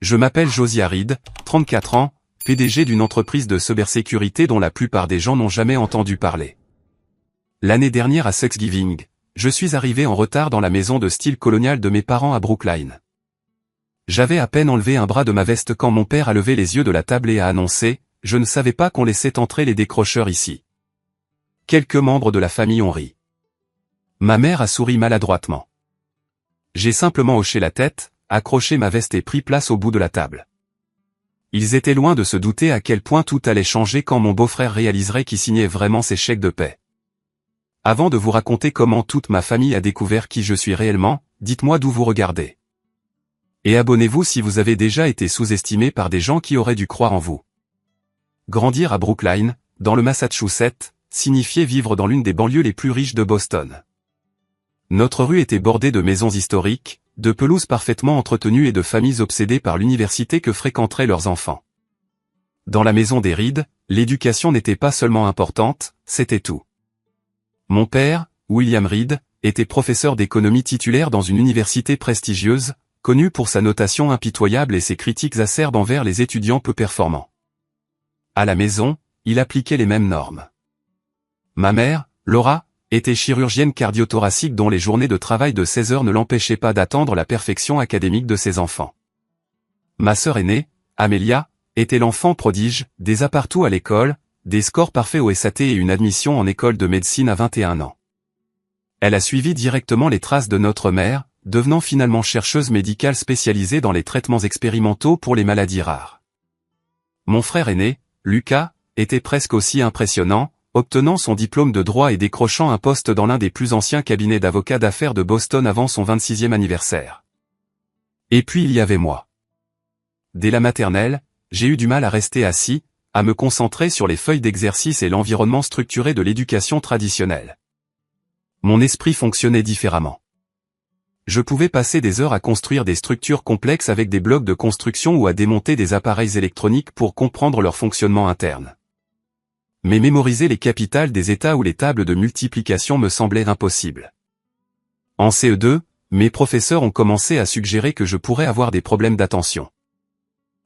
Je m'appelle Josiah Reed, 34 ans, PDG d'une entreprise de cybersécurité dont la plupart des gens n'ont jamais entendu parler. L'année dernière à Thanksgiving, je suis arrivé en retard dans la maison de style colonial de mes parents à Brookline. J'avais à peine enlevé un bras de ma veste quand mon père a levé les yeux de la table et a annoncé « Je ne savais pas qu'on laissait entrer les décrocheurs ici ». Quelques membres de la famille ont ri. Ma mère a souri maladroitement. J'ai simplement hoché la tête, accroché ma veste et pris place au bout de la table. Ils étaient loin de se douter à quel point tout allait changer quand mon beau-frère réaliserait qu'il signait vraiment ses chèques de paie. Avant de vous raconter comment toute ma famille a découvert qui je suis réellement, dites-moi d'où vous regardez. Et abonnez-vous si vous avez déjà été sous-estimé par des gens qui auraient dû croire en vous. Grandir à Brookline, dans le Massachusetts, signifiait vivre dans l'une des banlieues les plus riches de Boston. Notre rue était bordée de maisons historiques, de pelouses parfaitement entretenues et de familles obsédées par l'université que fréquenteraient leurs enfants. Dans la maison des Reed, l'éducation n'était pas seulement importante, c'était tout. Mon père, William Reed, était professeur d'économie titulaire dans une université prestigieuse, connue pour sa notation impitoyable et ses critiques acerbes envers les étudiants peu performants. À la maison, il appliquait les mêmes normes. Ma mère, Laura, était chirurgienne cardio-thoracique dont les journées de travail de 16 heures ne l'empêchaient pas d'attendre la perfection académique de ses enfants. Ma sœur aînée, Amelia, était l'enfant prodige, des A partout à l'école, des scores parfaits au SAT et une admission en école de médecine à 21 ans. Elle a suivi directement les traces de notre mère, devenant finalement chercheuse médicale spécialisée dans les traitements expérimentaux pour les maladies rares. Mon frère aîné, Lucas, était presque aussi impressionnant, obtenant son diplôme de droit et décrochant un poste dans l'un des plus anciens cabinets d'avocats d'affaires de Boston avant son 26e anniversaire. Et puis il y avait moi. Dès la maternelle, j'ai eu du mal à rester assis, à me concentrer sur les feuilles d'exercice et l'environnement structuré de l'éducation traditionnelle. Mon esprit fonctionnait différemment. Je pouvais passer des heures à construire des structures complexes avec des blocs de construction ou à démonter des appareils électroniques pour comprendre leur fonctionnement interne. Mais mémoriser les capitales des États ou les tables de multiplication me semblait impossible. En CE2, mes professeurs ont commencé à suggérer que je pourrais avoir des problèmes d'attention.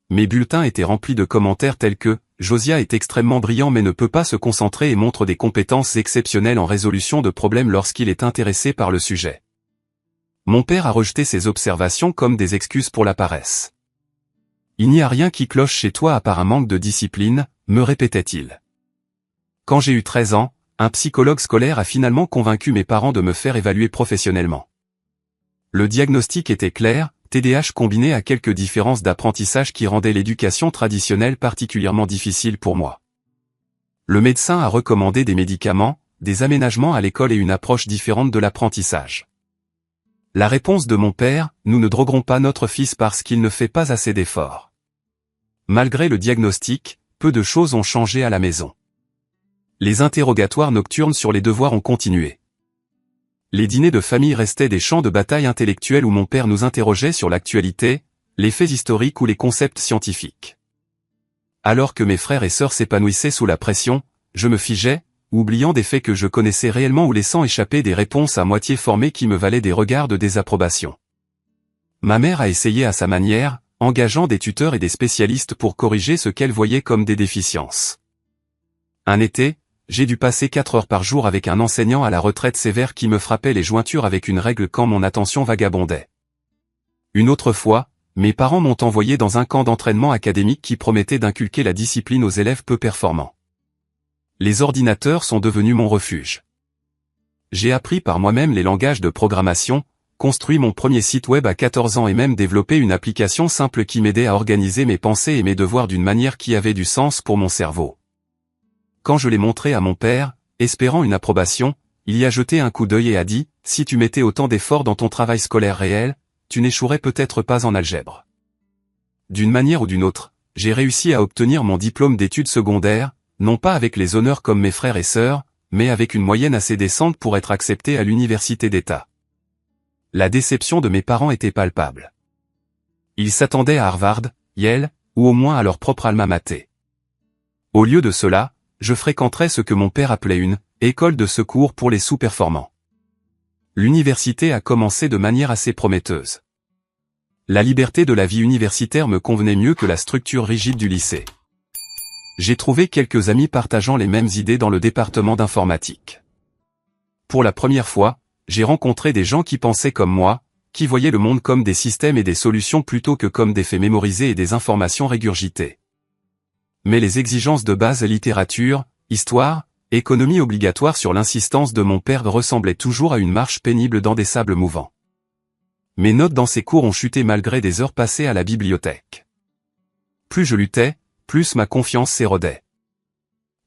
Mes bulletins étaient remplis de commentaires tels que « Josiah est extrêmement brillant mais ne peut pas se concentrer et montre des compétences exceptionnelles en résolution de problèmes lorsqu'il est intéressé par le sujet. » Mon père a rejeté ces observations comme des excuses pour la paresse. « Il n'y a rien qui cloche chez toi à part un manque de discipline », me répétait-il. Quand j'ai eu 13 ans, un psychologue scolaire a finalement convaincu mes parents de me faire évaluer professionnellement. Le diagnostic était clair, TDAH combiné à quelques différences d'apprentissage qui rendaient l'éducation traditionnelle particulièrement difficile pour moi. Le médecin a recommandé des médicaments, des aménagements à l'école et une approche différente de l'apprentissage. La réponse de mon père, nous ne droguerons pas notre fils parce qu'il ne fait pas assez d'efforts. Malgré le diagnostic, peu de choses ont changé à la maison. Les interrogatoires nocturnes sur les devoirs ont continué. Les dîners de famille restaient des champs de bataille intellectuels où mon père nous interrogeait sur l'actualité, les faits historiques ou les concepts scientifiques. Alors que mes frères et sœurs s'épanouissaient sous la pression, je me figeais, oubliant des faits que je connaissais réellement ou laissant échapper des réponses à moitié formées qui me valaient des regards de désapprobation. Ma mère a essayé à sa manière, engageant des tuteurs et des spécialistes pour corriger ce qu'elle voyait comme des déficiences. Un été, j'ai dû passer 4 heures par jour avec un enseignant à la retraite sévère qui me frappait les jointures avec une règle quand mon attention vagabondait. Une autre fois, mes parents m'ont envoyé dans un camp d'entraînement académique qui promettait d'inculquer la discipline aux élèves peu performants. Les ordinateurs sont devenus mon refuge. J'ai appris par moi-même les langages de programmation, construit mon premier site web à 14 ans et même développé une application simple qui m'aidait à organiser mes pensées et mes devoirs d'une manière qui avait du sens pour mon cerveau. Quand je l'ai montré à mon père, espérant une approbation, il y a jeté un coup d'œil et a dit « Si tu mettais autant d'efforts dans ton travail scolaire réel, tu n'échouerais peut-être pas en algèbre. » D'une manière ou d'une autre, j'ai réussi à obtenir mon diplôme d'études secondaires, non pas avec les honneurs comme mes frères et sœurs, mais avec une moyenne assez décente pour être accepté à l'université d'État. La déception de mes parents était palpable. Ils s'attendaient à Harvard, Yale, ou au moins à leur propre alma mater. Au lieu de cela, je fréquenterais ce que mon père appelait une « école de secours pour les sous-performants ». L'université a commencé de manière assez prometteuse. La liberté de la vie universitaire me convenait mieux que la structure rigide du lycée. J'ai trouvé quelques amis partageant les mêmes idées dans le département d'informatique. Pour la première fois, j'ai rencontré des gens qui pensaient comme moi, qui voyaient le monde comme des systèmes et des solutions plutôt que comme des faits mémorisés et des informations régurgitées. Mais les exigences de base littérature, histoire, économie obligatoire sur l'insistance de mon père ressemblaient toujours à une marche pénible dans des sables mouvants. Mes notes dans ces cours ont chuté malgré des heures passées à la bibliothèque. Plus je luttais, plus ma confiance s'érodait.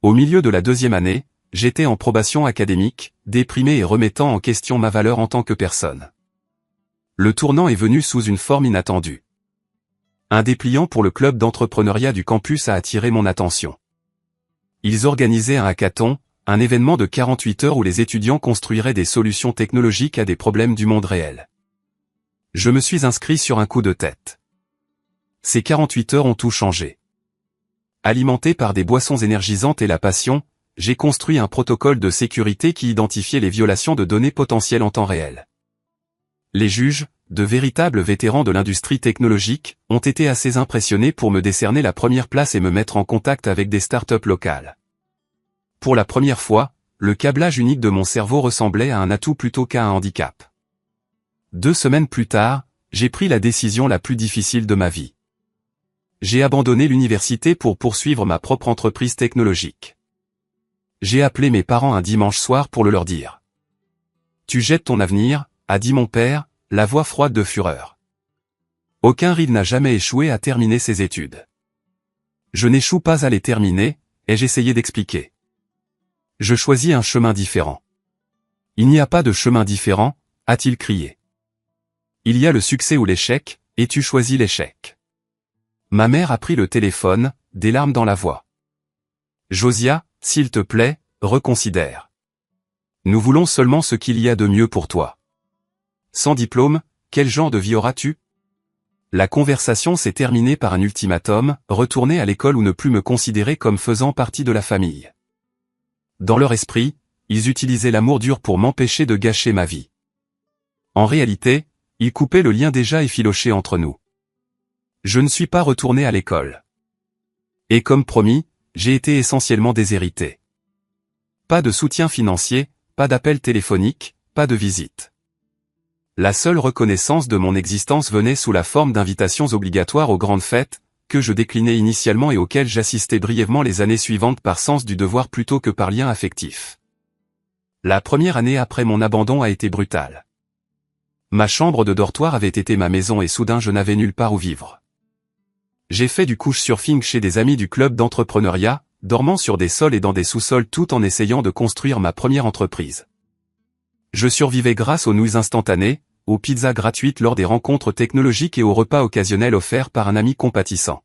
Au milieu de la 2e année, j'étais en probation académique, déprimé et remettant en question ma valeur en tant que personne. Le tournant est venu sous une forme inattendue. Un dépliant pour le club d'entrepreneuriat du campus a attiré mon attention. Ils organisaient un hackathon, un événement de 48 heures où les étudiants construiraient des solutions technologiques à des problèmes du monde réel. Je me suis inscrit sur un coup de tête. Ces 48 heures ont tout changé. Alimenté par des boissons énergisantes et la passion, j'ai construit un protocole de sécurité qui identifiait les violations de données potentielles en temps réel. Les juges, de véritables vétérans de l'industrie technologique, ont été assez impressionnés pour me décerner la première place et me mettre en contact avec des startups locales. Pour la première fois, le câblage unique de mon cerveau ressemblait à un atout plutôt qu'à un handicap. 2 semaines plus tard, j'ai pris la décision la plus difficile de ma vie. J'ai abandonné l'université pour poursuivre ma propre entreprise technologique. J'ai appelé mes parents un dimanche soir pour le leur dire. « Tu jettes ton avenir », a dit mon père, la voix froide de fureur. Aucun rive n'a jamais échoué à terminer ses études. Je n'échoue pas à les terminer, ai-je essayé d'expliquer. Je choisis un chemin différent. Il n'y a pas de chemin différent, a-t-il crié. Il y a le succès ou l'échec, et tu choisis l'échec. Ma mère a pris le téléphone, des larmes dans la voix. Josia, s'il te plaît, reconsidère. Nous voulons seulement ce qu'il y a de mieux pour toi. Sans diplôme, quel genre de vie auras-tu? La conversation s'est terminée par un ultimatum, retourner à l'école ou ne plus me considérer comme faisant partie de la famille. Dans leur esprit, ils utilisaient l'amour dur pour m'empêcher de gâcher ma vie. En réalité, ils coupaient le lien déjà effiloché entre nous. Je ne suis pas retourné à l'école. Et comme promis, j'ai été essentiellement déshérité. Pas de soutien financier, pas d'appel téléphonique, pas de visite. La seule reconnaissance de mon existence venait sous la forme d'invitations obligatoires aux grandes fêtes, que je déclinais initialement et auxquelles j'assistais brièvement les années suivantes par sens du devoir plutôt que par lien affectif. La première année après mon abandon a été brutale. Ma chambre de dortoir avait été ma maison et soudain je n'avais nulle part où vivre. J'ai fait du couchsurfing chez des amis du club d'entrepreneuriat, dormant sur des sols et dans des sous-sols tout en essayant de construire ma première entreprise. Je survivais grâce aux nouilles instantanées, aux pizzas gratuites lors des rencontres technologiques et aux repas occasionnels offerts par un ami compatissant.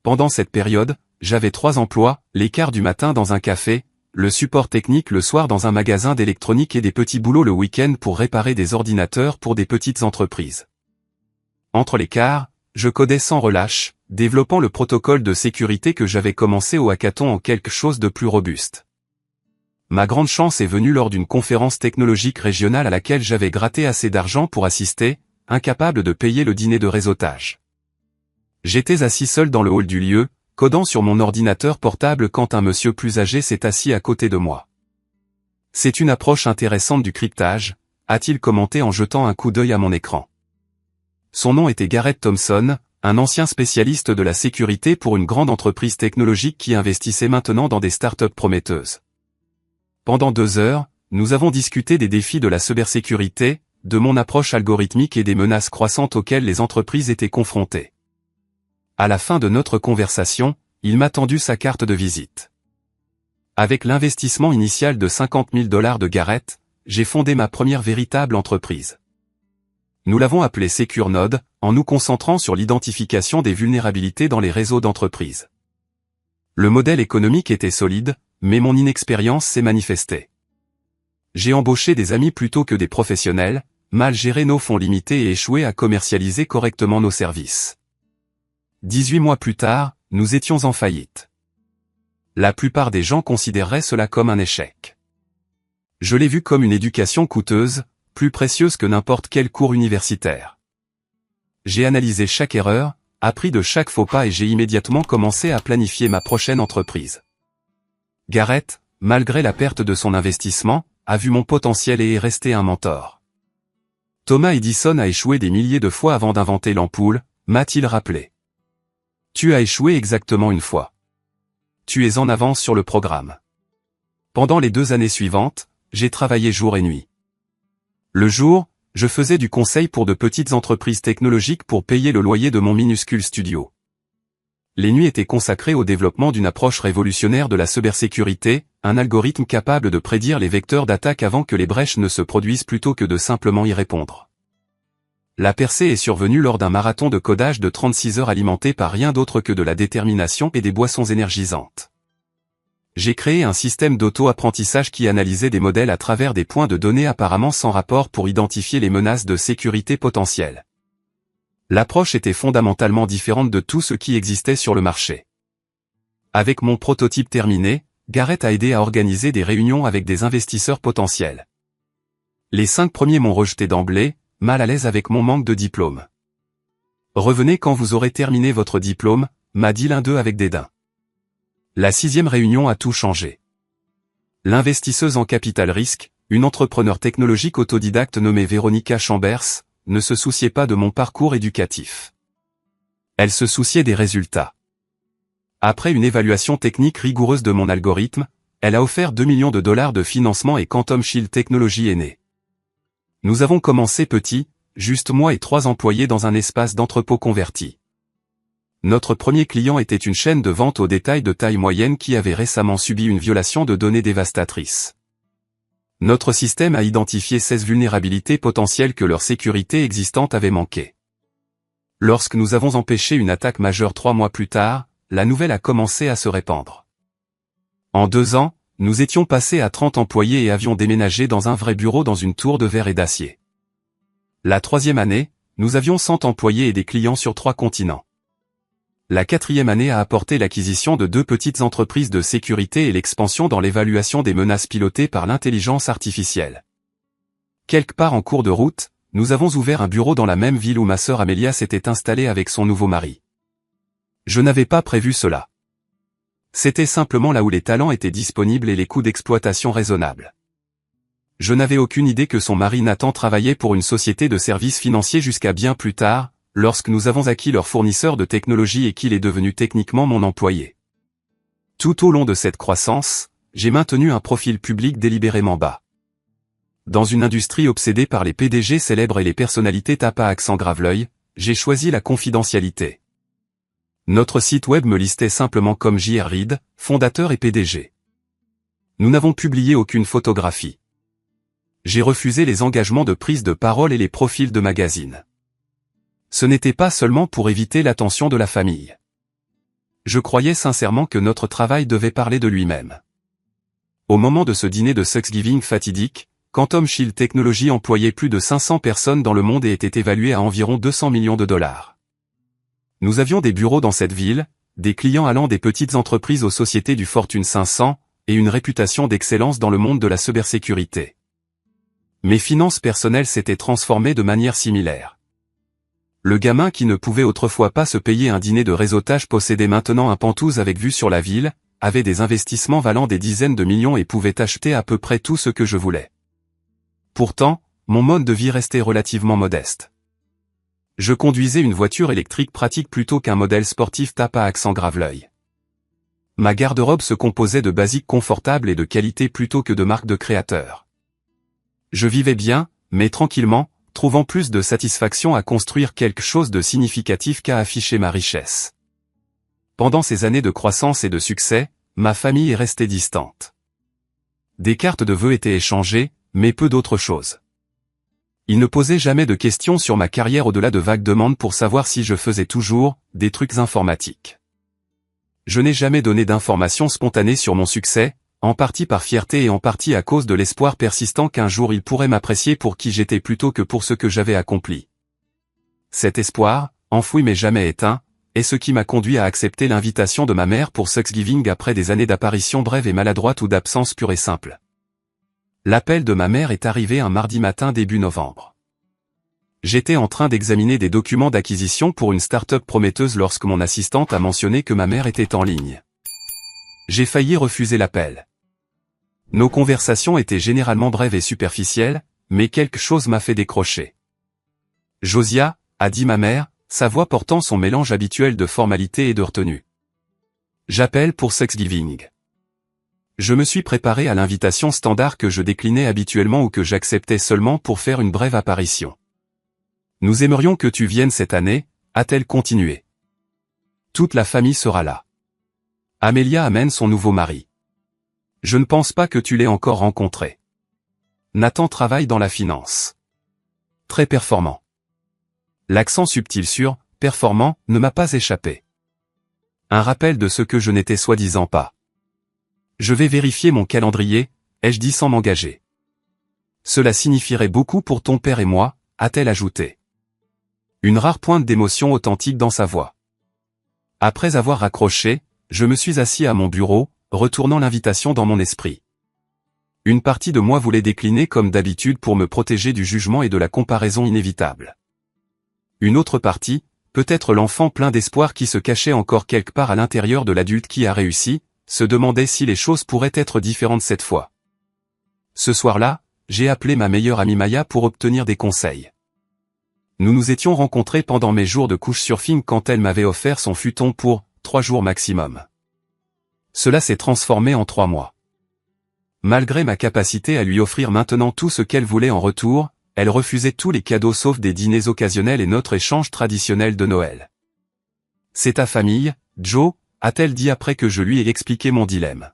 Pendant cette période, j'avais 3 emplois, les quarts du matin dans un café, le support technique le soir dans un magasin d'électronique et des petits boulots le week-end pour réparer des ordinateurs pour des petites entreprises. Entre les quarts, je codais sans relâche, développant le protocole de sécurité que j'avais commencé au hackathon en quelque chose de plus robuste. Ma grande chance est venue lors d'une conférence technologique régionale à laquelle j'avais gratté assez d'argent pour assister, incapable de payer le dîner de réseautage. J'étais assis seul dans le hall du lieu, codant sur mon ordinateur portable quand un monsieur plus âgé s'est assis à côté de moi. « C'est une approche intéressante du cryptage », a-t-il commenté en jetant un coup d'œil à mon écran. Son nom était Garrett Thompson, un ancien spécialiste de la sécurité pour une grande entreprise technologique qui investissait maintenant dans des startups prometteuses. Pendant 2 heures, nous avons discuté des défis de la cybersécurité, de mon approche algorithmique et des menaces croissantes auxquelles les entreprises étaient confrontées. À la fin de notre conversation, il m'a tendu sa carte de visite. Avec l'investissement initial de $50 000 de Garrett, j'ai fondé ma première véritable entreprise. Nous l'avons appelée SecureNode, en nous concentrant sur l'identification des vulnérabilités dans les réseaux d'entreprises. Le modèle économique était solide, mais mon inexpérience s'est manifestée. J'ai embauché des amis plutôt que des professionnels, mal géré nos fonds limités et échoué à commercialiser correctement nos services. 18 mois plus tard, nous étions en faillite. La plupart des gens considéreraient cela comme un échec. Je l'ai vu comme une éducation coûteuse, plus précieuse que n'importe quel cours universitaire. j'ai analysé chaque erreur, appris de chaque faux pas et j'ai immédiatement commencé à planifier ma prochaine entreprise. Gareth, malgré la perte de son investissement, a vu mon potentiel et est resté un mentor. Thomas Edison a échoué des milliers de fois avant d'inventer l'ampoule, m'a-t-il rappelé. Tu as échoué exactement une fois. Tu es en avance sur le programme. Pendant les 2 années suivantes, j'ai travaillé jour et nuit. Le jour, je faisais du conseil pour de petites entreprises technologiques pour payer le loyer de mon minuscule studio. Les nuits étaient consacrées au développement d'une approche révolutionnaire de la cybersécurité, un algorithme capable de prédire les vecteurs d'attaque avant que les brèches ne se produisent plutôt que de simplement y répondre. La percée est survenue lors d'un marathon de codage de 36 heures alimenté par rien d'autre que de la détermination et des boissons énergisantes. J'ai créé un système d'auto-apprentissage qui analysait des modèles à travers des points de données apparemment sans rapport pour identifier les menaces de sécurité potentielles. L'approche était fondamentalement différente de tout ce qui existait sur le marché. Avec mon prototype terminé, Gareth a aidé à organiser des réunions avec des investisseurs potentiels. Les 5 premiers m'ont rejeté d'emblée, mal à l'aise avec mon manque de diplôme. « Revenez quand vous aurez terminé votre diplôme », m'a dit l'un d'eux avec dédain. La 6e réunion a tout changé. L'investisseuse en capital risque, une entrepreneur technologique autodidacte nommée Véronica Chambers, ne se souciait pas de mon parcours éducatif. Elle se souciait des résultats. Après une évaluation technique rigoureuse de mon algorithme, elle a offert 2 millions de dollars de financement et Quantum Shield Technology est née. Nous avons commencé petit, juste moi et 3 employés dans un espace d'entrepôt converti. Notre premier client était une chaîne de vente au détail de taille moyenne qui avait récemment subi une violation de données dévastatrice. Notre système a identifié 16 vulnérabilités potentielles que leur sécurité existante avait manqué. Lorsque nous avons empêché une attaque majeure 3 mois plus tard, la nouvelle a commencé à se répandre. En 2 ans, nous étions passés à 30 employés et avions déménagé dans un vrai bureau dans une tour de verre et d'acier. La 3e année, nous avions 100 employés et des clients sur 3 continents. La 4e année a apporté l'acquisition de 2 petites entreprises de sécurité et l'expansion dans l'évaluation des menaces pilotées par l'intelligence artificielle. Quelque part en cours de route, nous avons ouvert un bureau dans la même ville où ma sœur Amélia s'était installée avec son nouveau mari. Je n'avais pas prévu cela. C'était simplement là où les talents étaient disponibles et les coûts d'exploitation raisonnables. Je n'avais aucune idée que son mari Nathan travaillait pour une société de services financiers jusqu'à bien plus tard, lorsque nous avons acquis leur fournisseur de technologie et qu'il est devenu techniquement mon employé. Tout au long de cette croissance, j'ai maintenu un profil public délibérément bas. Dans une industrie obsédée par les PDG célèbres et les personnalités tape à accent grave l'œil, j'ai choisi la confidentialité. Notre site web me listait simplement comme J.R. Reid, fondateur et PDG. Nous n'avons publié aucune photographie. J'ai refusé les engagements de prise de parole et les profils de magazines. Ce n'était pas seulement pour éviter l'attention de la famille. Je croyais sincèrement que notre travail devait parler de lui-même. Au moment de ce dîner de Thanksgiving fatidique, Quantum Shield Technology employait plus de 500 personnes dans le monde et était évalué à environ 200 millions de dollars. Nous avions des bureaux dans cette ville, des clients allant des petites entreprises aux sociétés du Fortune 500, et une réputation d'excellence dans le monde de la cybersécurité. Mes finances personnelles s'étaient transformées de manière similaire. Le gamin qui ne pouvait autrefois pas se payer un dîner de réseautage possédait maintenant un Penthouse avec vue sur la ville, avait des investissements valant des dizaines de millions et pouvait acheter à peu près tout ce que je voulais. Pourtant, mon mode de vie restait relativement modeste. Je conduisais une voiture électrique pratique plutôt qu'un modèle sportif tape à accent grave l'œil. Ma garde-robe se composait de basiques confortables et de qualité plutôt que de marques de créateurs. Je vivais bien, mais tranquillement, trouvant plus de satisfaction à construire quelque chose de significatif qu'à afficher ma richesse. Pendant ces années de croissance et de succès, ma famille est restée distante. Des cartes de vœux étaient échangées, mais peu d'autres choses. Ils ne posaient jamais de questions sur ma carrière au-delà de vagues demandes pour savoir si je faisais toujours des trucs informatiques. Je n'ai jamais donné d'informations spontanées sur mon succès, en partie par fierté et en partie à cause de l'espoir persistant qu'un jour ils pourraient m'apprécier pour qui j'étais plutôt que pour ce que j'avais accompli. Cet espoir, enfoui mais jamais éteint, est ce qui m'a conduit à accepter l'invitation de ma mère pour Thanksgiving après des années d'apparitions brèves et maladroites ou d'absence pure et simple. L'appel de ma mère est arrivé un mardi matin début novembre. J'étais en train d'examiner des documents d'acquisition pour une start-up prometteuse lorsque mon assistante a mentionné que ma mère était en ligne. J'ai failli refuser l'appel. Nos conversations étaient généralement brèves et superficielles, mais quelque chose m'a fait décrocher. Josiah, a dit ma mère, sa voix portant son mélange habituel de formalité et de retenue. J'appelle pour Thanksgiving. Je me suis préparé à l'invitation standard que je déclinais habituellement ou que j'acceptais seulement pour faire une brève apparition. Nous aimerions que tu viennes cette année, a-t-elle continué. Toute la famille sera là. Amelia amène son nouveau mari. Je ne pense pas que tu l'aies encore rencontré. Nathan travaille dans la finance. Très performant. L'accent subtil sur « performant » ne m'a pas échappé. Un rappel de ce que je n'étais soi-disant pas. Je vais vérifier mon calendrier, ai-je dit sans m'engager. Cela signifierait beaucoup pour ton père et moi, a-t-elle ajouté. Une rare pointe d'émotion authentique dans sa voix. Après avoir raccroché, je me suis assis à mon bureau, retournant l'invitation dans mon esprit. Une partie de moi voulait décliner comme d'habitude pour me protéger du jugement et de la comparaison inévitable. Une autre partie, peut-être l'enfant plein d'espoir qui se cachait encore quelque part à l'intérieur de l'adulte qui a réussi, se demandait si les choses pourraient être différentes cette fois. Ce soir-là, j'ai appelé ma meilleure amie Maya pour obtenir des conseils. Nous nous étions rencontrés pendant mes jours de couchsurfing quand elle m'avait offert son futon pour 3 jours maximum. Cela s'est transformé en 3 mois. Malgré ma capacité à lui offrir maintenant tout ce qu'elle voulait en retour, elle refusait tous les cadeaux sauf des dîners occasionnels et notre échange traditionnel de Noël. C'est ta famille, Joe, a-t-elle dit après que je lui ai expliqué mon dilemme.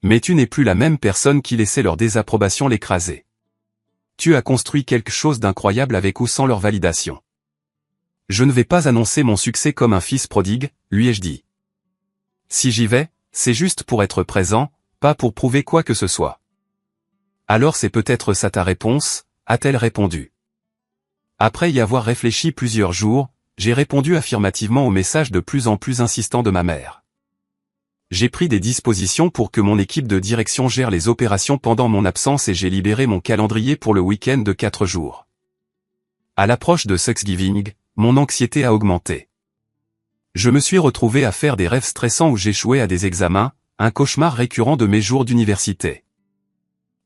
Mais tu n'es plus la même personne qui laissait leur désapprobation l'écraser. Tu as construit quelque chose d'incroyable avec ou sans leur validation. Je ne vais pas annoncer mon succès comme un fils prodigue, lui ai-je dit. Si j'y vais, c'est juste pour être présent, pas pour prouver quoi que ce soit. Alors c'est peut-être ça ta réponse, a-t-elle répondu. Après y avoir réfléchi plusieurs jours, j'ai répondu affirmativement au message de plus en plus insistant de ma mère. J'ai pris des dispositions pour que mon équipe de direction gère les opérations pendant mon absence et j'ai libéré mon calendrier pour le week-end de 4 jours. À l'approche de Thanksgiving, mon anxiété a augmenté. Je me suis retrouvé à faire des rêves stressants où j'échouais à des examens, un cauchemar récurrent de mes jours d'université.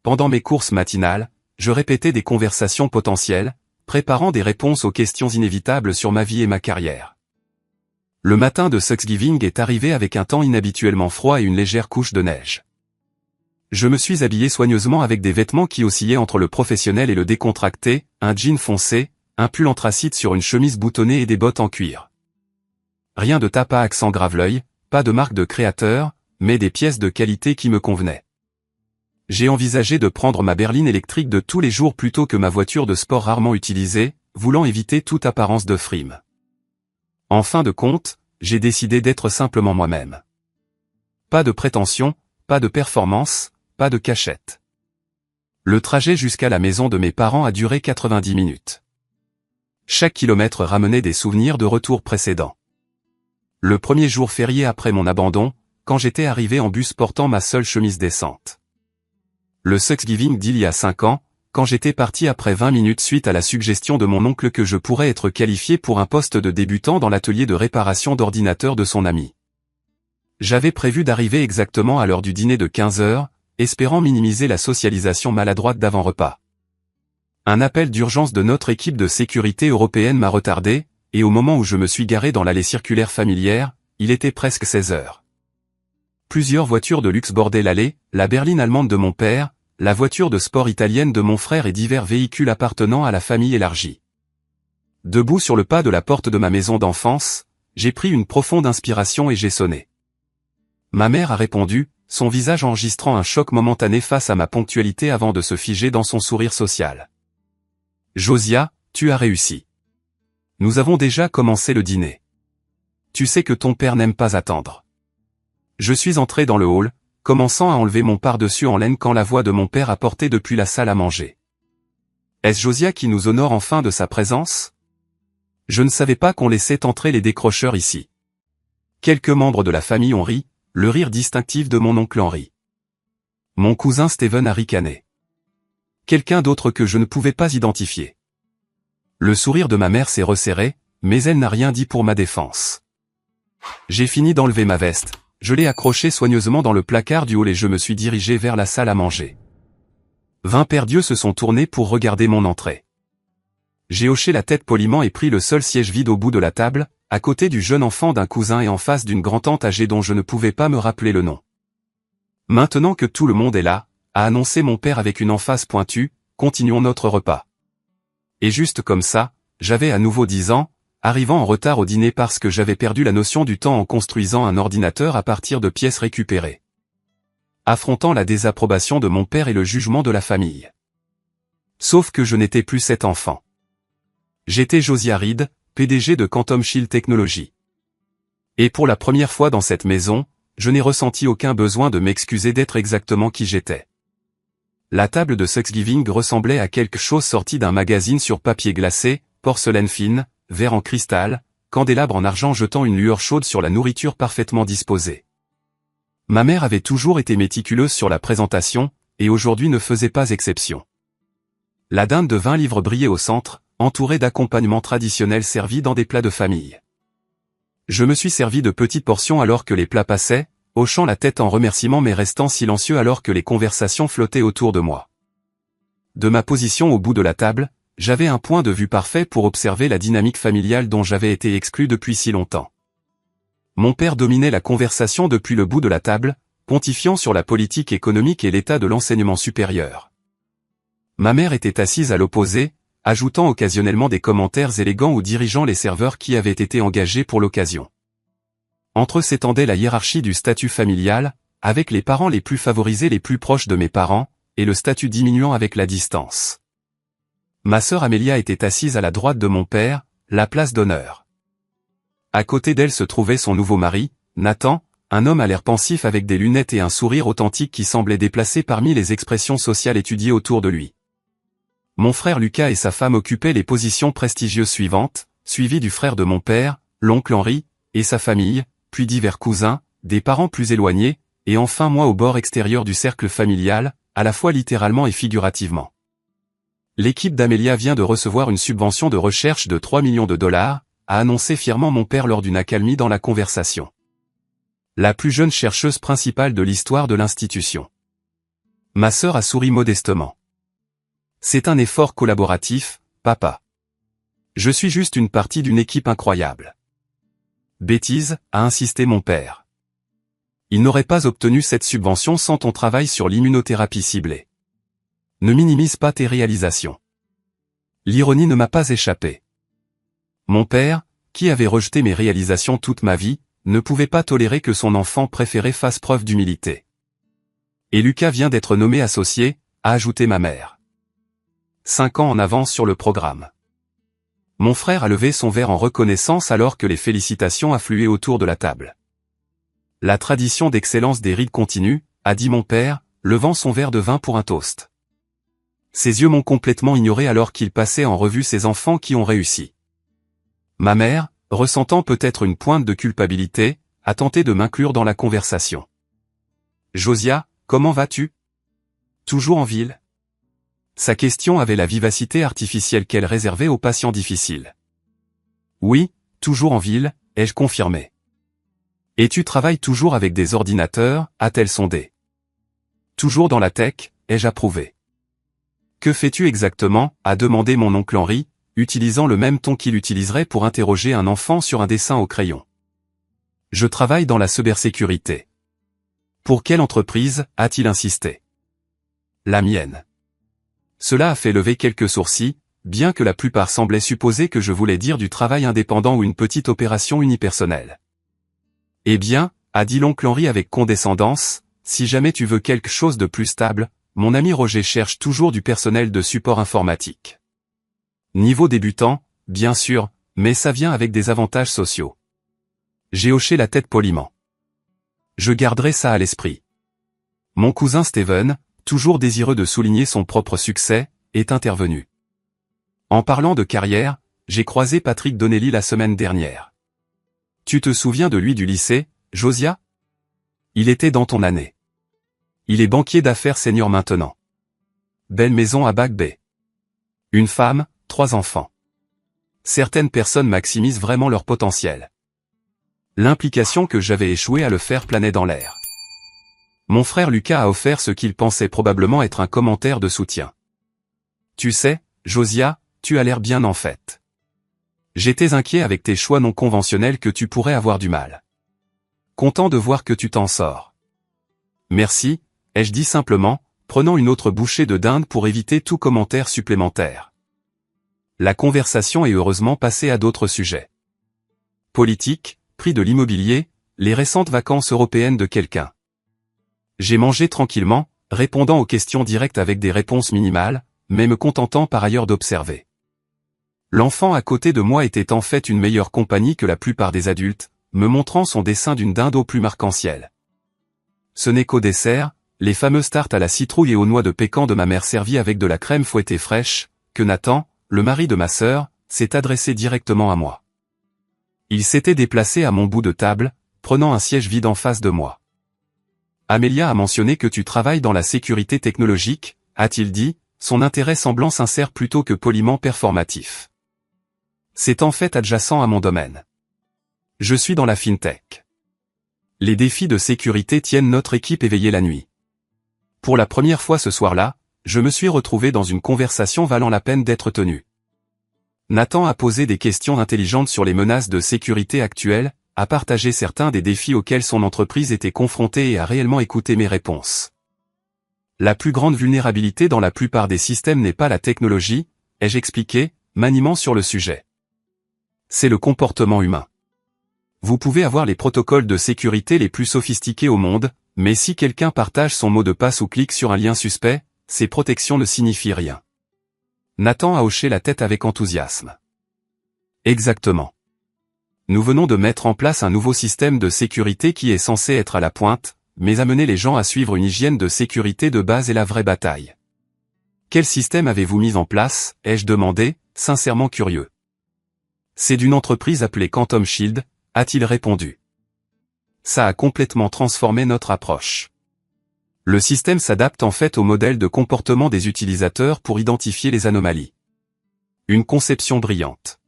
Pendant mes courses matinales, je répétais des conversations potentielles, préparant des réponses aux questions inévitables sur ma vie et ma carrière. Le matin de Thanksgiving est arrivé avec un temps inhabituellement froid et une légère couche de neige. Je me suis habillé soigneusement avec des vêtements qui oscillaient entre le professionnel et le décontracté, un jean foncé, un pull anthracite sur une chemise boutonnée et des bottes en cuir. Rien de tape à accent grave-l'œil, pas de marque de créateur, mais des pièces de qualité qui me convenaient. J'ai envisagé de prendre ma berline électrique de tous les jours plutôt que ma voiture de sport rarement utilisée, voulant éviter toute apparence de frime. En fin de compte, j'ai décidé d'être simplement moi-même. Pas de prétention, pas de performance, pas de cachette. Le trajet jusqu'à la maison de mes parents a duré 90 minutes. Chaque kilomètre ramenait des souvenirs de retour précédents. Le premier jour férié après mon abandon, quand j'étais arrivé en bus portant ma seule chemise décente. Le Thanksgiving d'il y a 5 ans, quand j'étais parti après 20 minutes suite à la suggestion de mon oncle que je pourrais être qualifié pour un poste de débutant dans l'atelier de réparation d'ordinateur de son ami. J'avais prévu d'arriver exactement à l'heure du dîner de 15 heures, espérant minimiser la socialisation maladroite d'avant-repas. Un appel d'urgence de notre équipe de sécurité européenne m'a retardé, et au moment où je me suis garé dans l'allée circulaire familière, il était presque 16 heures. Plusieurs voitures de luxe bordaient l'allée, la berline allemande de mon père, la voiture de sport italienne de mon frère et divers véhicules appartenant à la famille élargie. Debout sur le pas de la porte de ma maison d'enfance, j'ai pris une profonde inspiration et j'ai sonné. Ma mère a répondu, son visage enregistrant un choc momentané face à ma ponctualité avant de se figer dans son sourire social. « Josiah, tu as réussi. Nous avons déjà commencé le dîner. Tu sais que ton père n'aime pas attendre. » Je suis entré dans le hall, commençant à enlever mon pardessus en laine quand la voix de mon père a porté depuis la salle à manger. « Est-ce Josiah qui nous honore enfin de sa présence ? Je ne savais pas qu'on laissait entrer les décrocheurs ici. » Quelques membres de la famille ont ri, le rire distinctif de mon oncle Henry. Mon cousin Steven a ricané. Quelqu'un d'autre que je ne pouvais pas identifier. Le sourire de ma mère s'est resserré, mais elle n'a rien dit pour ma défense. J'ai fini d'enlever ma veste, je l'ai accrochée soigneusement dans le placard du hall et je me suis dirigé vers la salle à manger. 20 paires d'yeux se sont tournés pour regarder mon entrée. J'ai hoché la tête poliment et pris le seul siège vide au bout de la table, à côté du jeune enfant d'un cousin et en face d'une grand-tante âgée dont je ne pouvais pas me rappeler le nom. Maintenant que tout le monde est là, a annoncé mon père avec une emphase pointue, continuons notre repas. Et juste comme ça, j'avais à nouveau 10 ans, arrivant en retard au dîner parce que j'avais perdu la notion du temps en construisant un ordinateur à partir de pièces récupérées. Affrontant la désapprobation de mon père et le jugement de la famille. Sauf que je n'étais plus cet enfant. J'étais Josiah Reed, PDG de Quantum Shield Technologies. Et pour la première fois dans cette maison, je n'ai ressenti aucun besoin de m'excuser d'être exactement qui j'étais. La table de Thanksgiving ressemblait à quelque chose sorti d'un magazine sur papier glacé, porcelaine fine, verre en cristal, candélabre en argent jetant une lueur chaude sur la nourriture parfaitement disposée. Ma mère avait toujours été méticuleuse sur la présentation, et aujourd'hui ne faisait pas exception. La dinde de 20 livres brillait au centre, entourée d'accompagnements traditionnels servis dans des plats de famille. Je me suis servi de petites portions alors que les plats passaient, hochant la tête en remerciement mais restant silencieux alors que les conversations flottaient autour de moi. De ma position au bout de la table, j'avais un point de vue parfait pour observer la dynamique familiale dont j'avais été exclu depuis si longtemps. Mon père dominait la conversation depuis le bout de la table, pontifiant sur la politique économique et l'état de l'enseignement supérieur. Ma mère était assise à l'opposé, ajoutant occasionnellement des commentaires élégants ou dirigeant les serveurs qui avaient été engagés pour l'occasion. Entre eux s'étendait la hiérarchie du statut familial, avec les parents les plus favorisés les plus proches de mes parents, et le statut diminuant avec la distance. Ma sœur Amélia était assise à la droite de mon père, la place d'honneur. À côté d'elle se trouvait son nouveau mari, Nathan, un homme à l'air pensif avec des lunettes et un sourire authentique qui semblait déplacé parmi les expressions sociales étudiées autour de lui. Mon frère Lucas et sa femme occupaient les positions prestigieuses suivantes, suivis du frère de mon père, l'oncle Henri, et sa famille, puis divers cousins, des parents plus éloignés, et enfin moi au bord extérieur du cercle familial, à la fois littéralement et figurativement. L'équipe d'Amélia vient de recevoir une subvention de recherche de 3 millions de dollars, a annoncé fièrement mon père lors d'une accalmie dans la conversation. La plus jeune chercheuse principale de l'histoire de l'institution. Ma sœur a souri modestement. C'est un effort collaboratif, papa. Je suis juste une partie d'une équipe incroyable. Bêtise, a insisté mon père. Il n'aurait pas obtenu cette subvention sans ton travail sur l'immunothérapie ciblée. Ne minimise pas tes réalisations. L'ironie ne m'a pas échappé. Mon père, qui avait rejeté mes réalisations toute ma vie, ne pouvait pas tolérer que son enfant préféré fasse preuve d'humilité. Et Lucas vient d'être nommé associé, a ajouté ma mère. 5 ans en avance sur le programme. Mon frère a levé son verre en reconnaissance alors que les félicitations affluaient autour de la table. La tradition d'excellence des Reed continue, a dit mon père, levant son verre de vin pour un toast. Ses yeux m'ont complètement ignoré alors qu'il passait en revue ses enfants qui ont réussi. Ma mère, ressentant peut-être une pointe de culpabilité, a tenté de m'inclure dans la conversation. Josiah, comment vas-tu? Toujours en ville? Sa question avait la vivacité artificielle qu'elle réservait aux patients difficiles. Oui, toujours en ville, ai-je confirmé. Et tu travailles toujours avec des ordinateurs, a-t-elle sondé. Toujours dans la tech, ai-je approuvé. Que fais-tu exactement, a demandé mon oncle Henri, utilisant le même ton qu'il utiliserait pour interroger un enfant sur un dessin au crayon. Je travaille dans la cybersécurité. Pour quelle entreprise, a-t-il insisté. La mienne. Cela a fait lever quelques sourcils, bien que la plupart semblaient supposer que je voulais dire du travail indépendant ou une petite opération unipersonnelle. Eh bien, a dit l'oncle Henri avec condescendance, si jamais tu veux quelque chose de plus stable, mon ami Roger cherche toujours du personnel de support informatique. Niveau débutant, bien sûr, mais ça vient avec des avantages sociaux. J'ai hoché la tête poliment. Je garderai ça à l'esprit. Mon cousin Steven, toujours désireux de souligner son propre succès, est intervenu. En parlant de carrière, j'ai croisé Patrick Donnelly la semaine dernière. Tu te souviens de lui du lycée, Josiah? Il était dans ton année. Il est banquier d'affaires senior maintenant. Belle maison à Back Bay. Une femme, 3 enfants. Certaines personnes maximisent vraiment leur potentiel. L'implication que j'avais échoué à le faire planait dans l'air. Mon frère Lucas a offert ce qu'il pensait probablement être un commentaire de soutien. Tu sais, Josiah, tu as l'air bien en fait. J'étais inquiet avec tes choix non conventionnels que tu pourrais avoir du mal. Content de voir que tu t'en sors. Merci, ai-je dit simplement, prenant une autre bouchée de dinde pour éviter tout commentaire supplémentaire. La conversation est heureusement passée à d'autres sujets. Politique, prix de l'immobilier, les récentes vacances européennes de quelqu'un. J'ai mangé tranquillement, répondant aux questions directes avec des réponses minimales, mais me contentant par ailleurs d'observer. L'enfant à côté de moi était en fait une meilleure compagnie que la plupart des adultes, me montrant son dessin d'une dinde au plus marc-en-ciel. Ce n'est qu'au dessert, les fameuses tartes à la citrouille et aux noix de pécan de ma mère servies avec de la crème fouettée fraîche, que Nathan, le mari de ma sœur, s'est adressé directement à moi. Il s'était déplacé à mon bout de table, prenant un siège vide en face de moi. Amélia a mentionné que tu travailles dans la sécurité technologique, a-t-il dit, son intérêt semblant sincère plutôt que poliment performatif. C'est en fait adjacent à mon domaine. Je suis dans la fintech. Les défis de sécurité tiennent notre équipe éveillée la nuit. Pour la première fois ce soir-là, je me suis retrouvé dans une conversation valant la peine d'être tenue. Nathan a posé des questions intelligentes sur les menaces de sécurité actuelles, a partagé certains des défis auxquels son entreprise était confrontée et a réellement écouté mes réponses. La plus grande vulnérabilité dans la plupart des systèmes n'est pas la technologie, ai-je expliqué, maniement sur le sujet. C'est le comportement humain. Vous pouvez avoir les protocoles de sécurité les plus sophistiqués au monde, mais si quelqu'un partage son mot de passe ou clique sur un lien suspect, ces protections ne signifient rien. Nathan a hoché la tête avec enthousiasme. Exactement. Nous venons de mettre en place un nouveau système de sécurité qui est censé être à la pointe, mais amener les gens à suivre une hygiène de sécurité de base est la vraie bataille. Quel système avez-vous mis en place, ai-je demandé, sincèrement curieux. C'est d'une entreprise appelée Quantum Shield, a-t-il répondu. Ça a complètement transformé notre approche. Le système s'adapte en fait au modèle de comportement des utilisateurs pour identifier les anomalies. Une conception brillante.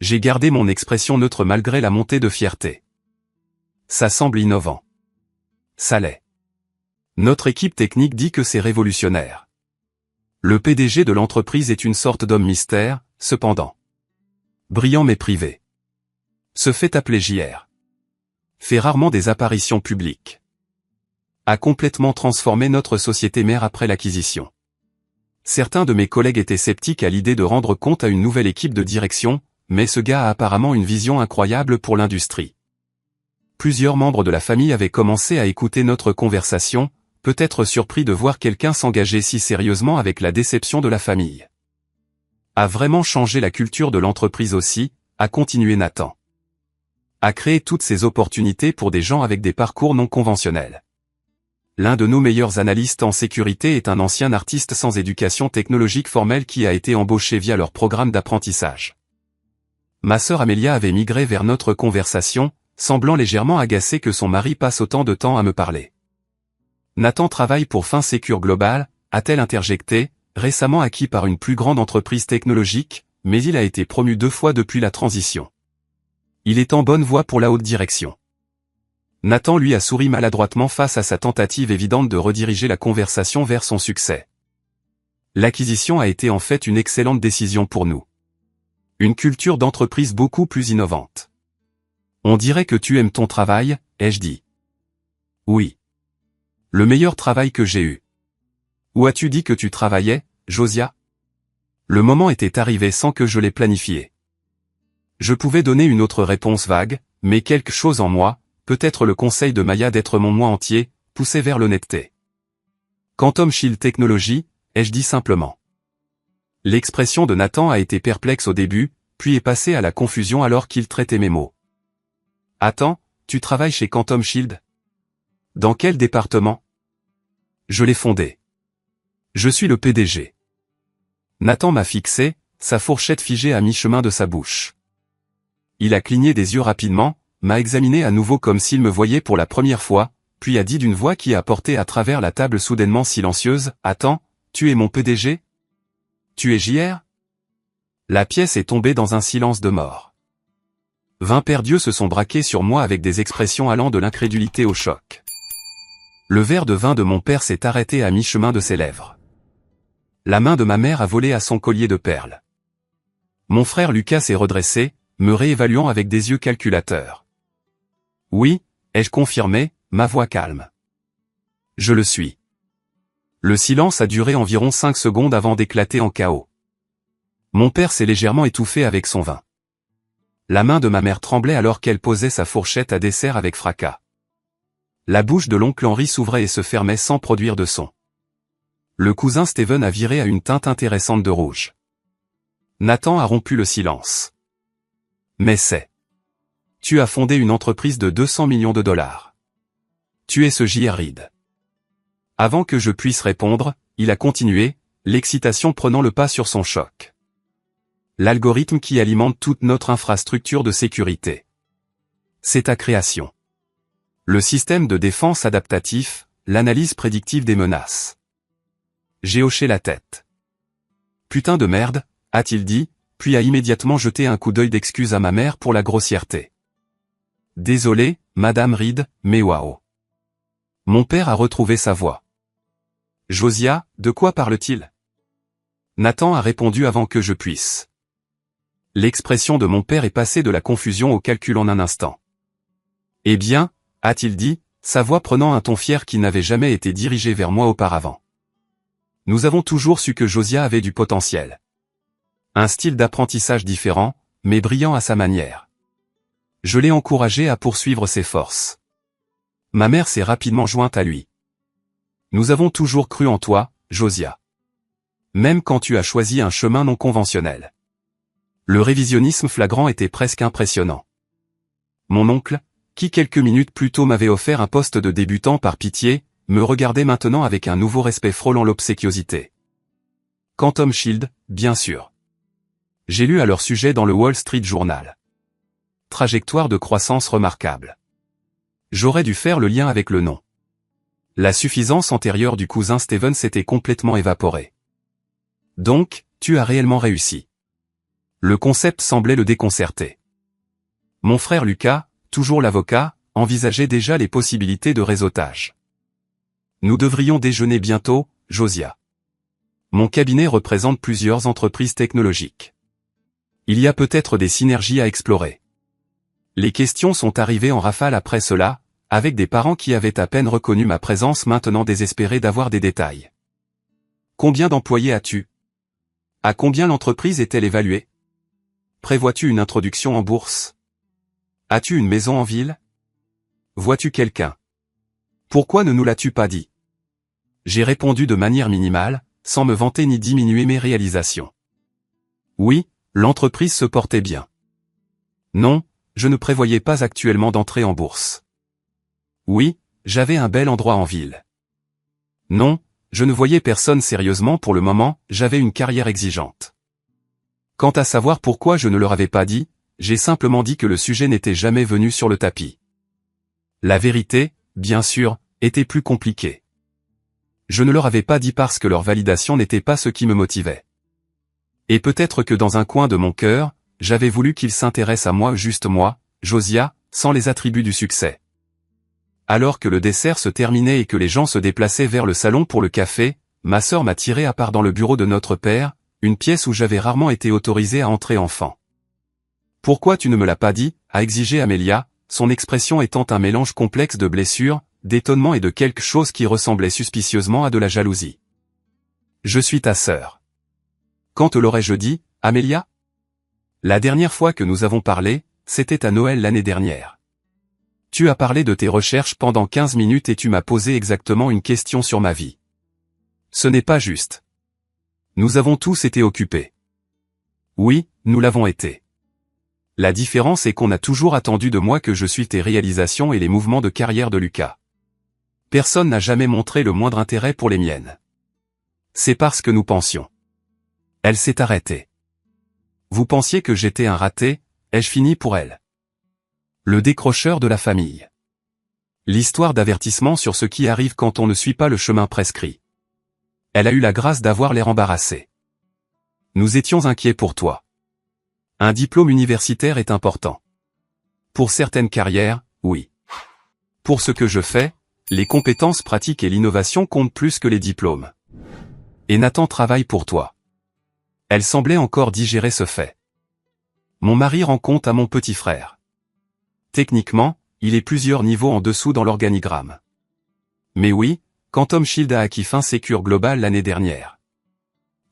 J'ai gardé mon expression neutre malgré la montée de fierté. Ça semble innovant. Ça l'est. Notre équipe technique dit que c'est révolutionnaire. Le PDG de l'entreprise est une sorte d'homme mystère, cependant. Brillant mais privé. Se fait appeler JR. Fait rarement des apparitions publiques. A complètement transformé notre société mère après l'acquisition. Certains de mes collègues étaient sceptiques à l'idée de rendre compte à une nouvelle équipe de direction, mais ce gars a apparemment une vision incroyable pour l'industrie. Plusieurs membres de la famille avaient commencé à écouter notre conversation, peut-être surpris de voir quelqu'un s'engager si sérieusement avec la déception de la famille. A vraiment changé la culture de l'entreprise aussi, a continué Nathan. A créé toutes ces opportunités pour des gens avec des parcours non conventionnels. L'un de nos meilleurs analystes en sécurité est un ancien artiste sans éducation technologique formelle qui a été embauché via leur programme d'apprentissage. Ma sœur Amélia avait migré vers notre conversation, semblant légèrement agacée que son mari passe autant de temps à me parler. Nathan travaille pour FinSecure Global, a-t-elle interjecté, récemment acquis par une plus grande entreprise technologique, mais il a été promu 2 fois depuis la transition. Il est en bonne voie pour la haute direction. Nathan lui a souri maladroitement face à sa tentative évidente de rediriger la conversation vers son succès. L'acquisition a été en fait une excellente décision pour nous. Une culture d'entreprise beaucoup plus innovante. On dirait que tu aimes ton travail, ai-je dit. Oui. Le meilleur travail que j'ai eu. Où as-tu dit que tu travaillais, Josiah? Le moment était arrivé sans que je l'ai planifié. Je pouvais donner une autre réponse vague, mais quelque chose en moi, peut-être le conseil de Maya d'être mon moi entier, poussait vers l'honnêteté. Quantum Shield Technology, ai-je dit simplement. L'expression de Nathan a été perplexe au début, puis est passée à la confusion alors qu'il traitait mes mots. Attends, tu travailles chez Quantum Shield? Dans quel département? Je l'ai fondé. Je suis le PDG. Nathan m'a fixé, sa fourchette figée à mi-chemin de sa bouche. Il a cligné des yeux rapidement, m'a examiné à nouveau comme s'il me voyait pour la première fois, puis a dit d'une voix qui a porté à travers la table soudainement silencieuse, « Attends, tu es mon PDG? Tu es JR? La pièce est tombée dans un silence de mort. 20 paires d'yeux se sont braqués sur moi avec des expressions allant de l'incrédulité au choc. Le verre de vin de mon père s'est arrêté à mi-chemin de ses lèvres. La main de ma mère a volé à son collier de perles. Mon frère Lucas s'est redressé, me réévaluant avec des yeux calculateurs. Oui, ai-je confirmé, ma voix calme. Je le suis. Le silence a duré environ 5 secondes avant d'éclater en chaos. Mon père s'est légèrement étouffé avec son vin. La main de ma mère tremblait alors qu'elle posait sa fourchette à dessert avec fracas. La bouche de l'oncle Henri s'ouvrait et se fermait sans produire de son. Le cousin Steven a viré à une teinte intéressante de rouge. Nathan a rompu le silence. Mais c'est. Tu as fondé une entreprise de 200 millions de dollars. Tu es ce J.R. Reid. Avant que je puisse répondre, il a continué, l'excitation prenant le pas sur son choc. L'algorithme qui alimente toute notre infrastructure de sécurité. C'est ta création. Le système de défense adaptatif, l'analyse prédictive des menaces. J'ai hoché la tête. Putain de merde, a-t-il dit, puis a immédiatement jeté un coup d'œil d'excuse à ma mère pour la grossièreté. Désolé, Madame Reid, mais waouh. Mon père a retrouvé sa voix. Josiah, de quoi parle-t-il? Nathan a répondu avant que je puisse. L'expression de mon père est passée de la confusion au calcul en un instant. Eh bien, a-t-il dit, sa voix prenant un ton fier qui n'avait jamais été dirigé vers moi auparavant. Nous avons toujours su que Josiah avait du potentiel. Un style d'apprentissage différent, mais brillant à sa manière. Je l'ai encouragé à poursuivre ses forces. Ma mère s'est rapidement jointe à lui. Nous avons toujours cru en toi, Josiah. Même quand tu as choisi un chemin non conventionnel. Le révisionnisme flagrant était presque impressionnant. Mon oncle, qui quelques minutes plus tôt m'avait offert un poste de débutant par pitié, me regardait maintenant avec un nouveau respect frôlant l'obséquiosité. Quantum Shield, bien sûr. J'ai lu à leur sujet dans le Wall Street Journal. Trajectoire de croissance remarquable. J'aurais dû faire le lien avec le nom. La suffisance antérieure du cousin Steven s'était complètement évaporée. Donc, tu as réellement réussi. Le concept semblait le déconcerter. Mon frère Lucas, toujours l'avocat, envisageait déjà les possibilités de réseautage. Nous devrions déjeuner bientôt, Josiah. Mon cabinet représente plusieurs entreprises technologiques. Il y a peut-être des synergies à explorer. Les questions sont arrivées en rafale après cela, avec des parents qui avaient à peine reconnu ma présence maintenant désespérés d'avoir des détails. Combien d'employés as-tu? À combien l'entreprise est-elle évaluée? Prévois-tu une introduction en bourse? As-tu une maison en ville? Vois-tu quelqu'un? Pourquoi ne nous l'as-tu pas dit? J'ai répondu de manière minimale, sans me vanter ni diminuer mes réalisations. Oui, l'entreprise se portait bien. Non, je ne prévoyais pas actuellement d'entrer en bourse. Oui, j'avais un bel endroit en ville. Non, je ne voyais personne sérieusement pour le moment, j'avais une carrière exigeante. Quant à savoir pourquoi je ne leur avais pas dit, j'ai simplement dit que le sujet n'était jamais venu sur le tapis. La vérité, bien sûr, était plus compliquée. Je ne leur avais pas dit parce que leur validation n'était pas ce qui me motivait. Et peut-être que dans un coin de mon cœur, j'avais voulu qu'ils s'intéressent à moi, juste moi, Josiah, sans les attributs du succès. Alors que le dessert se terminait et que les gens se déplaçaient vers le salon pour le café, ma sœur m'a tiré à part dans le bureau de notre père, une pièce où j'avais rarement été autorisé à entrer enfant. « Pourquoi tu ne me l'as pas dit ?» a exigé Amelia, son expression étant un mélange complexe de blessure, d'étonnement et de quelque chose qui ressemblait suspicieusement à de la jalousie. « Je suis ta sœur. »« Quand te l'aurais-je dit, Amelia ?» La dernière fois que nous avons parlé, c'était à Noël l'année dernière. Tu as parlé de tes recherches pendant 15 minutes et tu m'as posé exactement une question sur ma vie. Ce n'est pas juste. Nous avons tous été occupés. Oui, nous l'avons été. La différence est qu'on a toujours attendu de moi que je suive tes réalisations et les mouvements de carrière de Lucas. Personne n'a jamais montré le moindre intérêt pour les miennes. C'est parce que nous pensions. Elle s'est arrêtée. Vous pensiez que j'étais un raté, ai-je fini pour elle? Le décrocheur de la famille. L'histoire d'avertissement sur ce qui arrive quand on ne suit pas le chemin prescrit. Elle a eu la grâce d'avoir l'air embarrassée. Nous étions inquiets pour toi. Un diplôme universitaire est important. Pour certaines carrières, oui. Pour ce que je fais, les compétences pratiques et l'innovation comptent plus que les diplômes. Et Nathan travaille pour toi. Elle semblait encore digérer ce fait. Mon mari rend compte à mon petit frère. Techniquement, il est plusieurs niveaux en dessous dans l'organigramme. Mais oui, Quantum Shield a acquis fin Secure Global l'année dernière.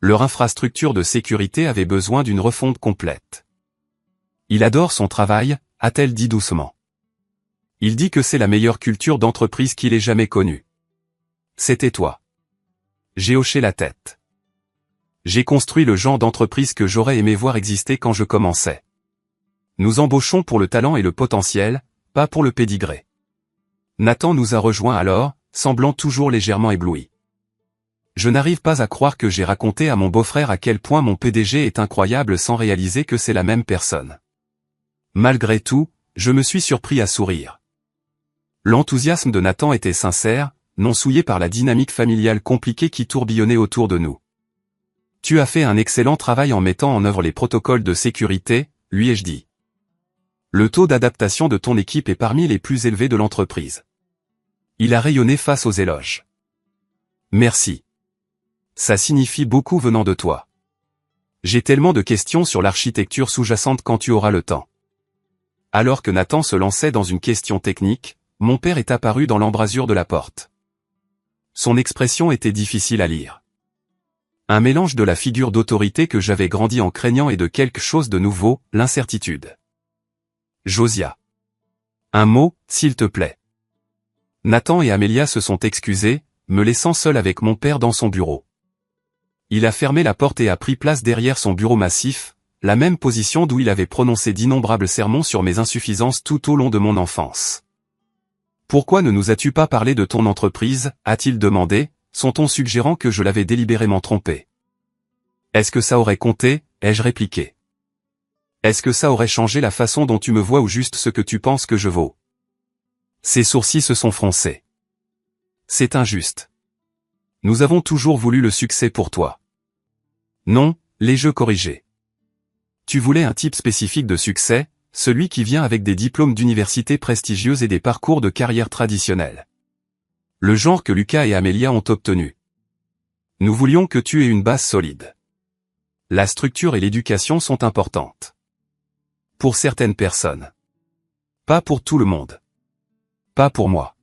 Leur infrastructure de sécurité avait besoin d'une refonte complète. Il adore son travail, a-t-elle dit doucement. Il dit que c'est la meilleure culture d'entreprise qu'il ait jamais connue. C'était toi. J'ai hoché la tête. J'ai construit le genre d'entreprise que j'aurais aimé voir exister quand je commençais. Nous embauchons pour le talent et le potentiel, pas pour le pédigré. Nathan nous a rejoints alors, semblant toujours légèrement ébloui. Je n'arrive pas à croire que j'ai raconté à mon beau-frère à quel point mon PDG est incroyable sans réaliser que c'est la même personne. Malgré tout, je me suis surpris à sourire. L'enthousiasme de Nathan était sincère, non souillé par la dynamique familiale compliquée qui tourbillonnait autour de nous. Tu as fait un excellent travail en mettant en œuvre les protocoles de sécurité, lui ai-je dit. Le taux d'adaptation de ton équipe est parmi les plus élevés de l'entreprise. Il a rayonné face aux éloges. Merci. Ça signifie beaucoup venant de toi. J'ai tellement de questions sur l'architecture sous-jacente quand tu auras le temps. Alors que Nathan se lançait dans une question technique, mon père est apparu dans l'embrasure de la porte. Son expression était difficile à lire. Un mélange de la figure d'autorité que j'avais grandi en craignant et de quelque chose de nouveau, l'incertitude. Josiah. Un mot, s'il te plaît. Nathan et Amelia se sont excusés, me laissant seul avec mon père dans son bureau. Il a fermé la porte et a pris place derrière son bureau massif, la même position d'où il avait prononcé d'innombrables sermons sur mes insuffisances tout au long de mon enfance. Pourquoi ne nous as-tu pas parlé de ton entreprise, a-t-il demandé, son ton suggérant que je l'avais délibérément trompé. Est-ce que ça aurait compté, ai-je répliqué. Est-ce que ça aurait changé la façon dont tu me vois ou juste ce que tu penses que je vaux? Ses sourcils se sont froncés. C'est injuste. Nous avons toujours voulu le succès pour toi. Non, les jeux corrigés. Tu voulais un type spécifique de succès, celui qui vient avec des diplômes d'université prestigieuses et des parcours de carrière traditionnels. Le genre que Lucas et Amelia ont obtenu. Nous voulions que tu aies une base solide. La structure et l'éducation sont importantes. Pour certaines personnes. Pas pour tout le monde. Pas pour moi.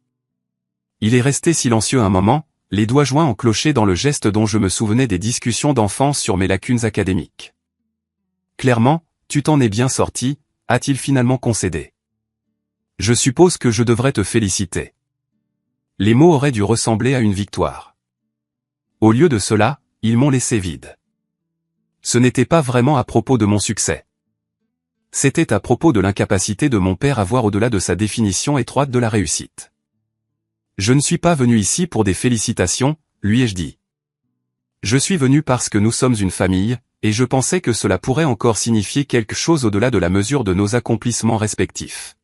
Il est resté silencieux un moment, les doigts joints enclochés dans le geste dont je me souvenais des discussions d'enfance sur mes lacunes académiques. Clairement, tu t'en es bien sorti, a-t-il finalement concédé. Je suppose que je devrais te féliciter. Les mots auraient dû ressembler à une victoire. Au lieu de cela, ils m'ont laissé vide. Ce n'était pas vraiment à propos de mon succès. C'était à propos de l'incapacité de mon père à voir au-delà de sa définition étroite de la réussite. Je ne suis pas venu ici pour des félicitations, lui ai-je dit. Je suis venu parce que nous sommes une famille, et je pensais que cela pourrait encore signifier quelque chose au-delà de la mesure de nos accomplissements respectifs.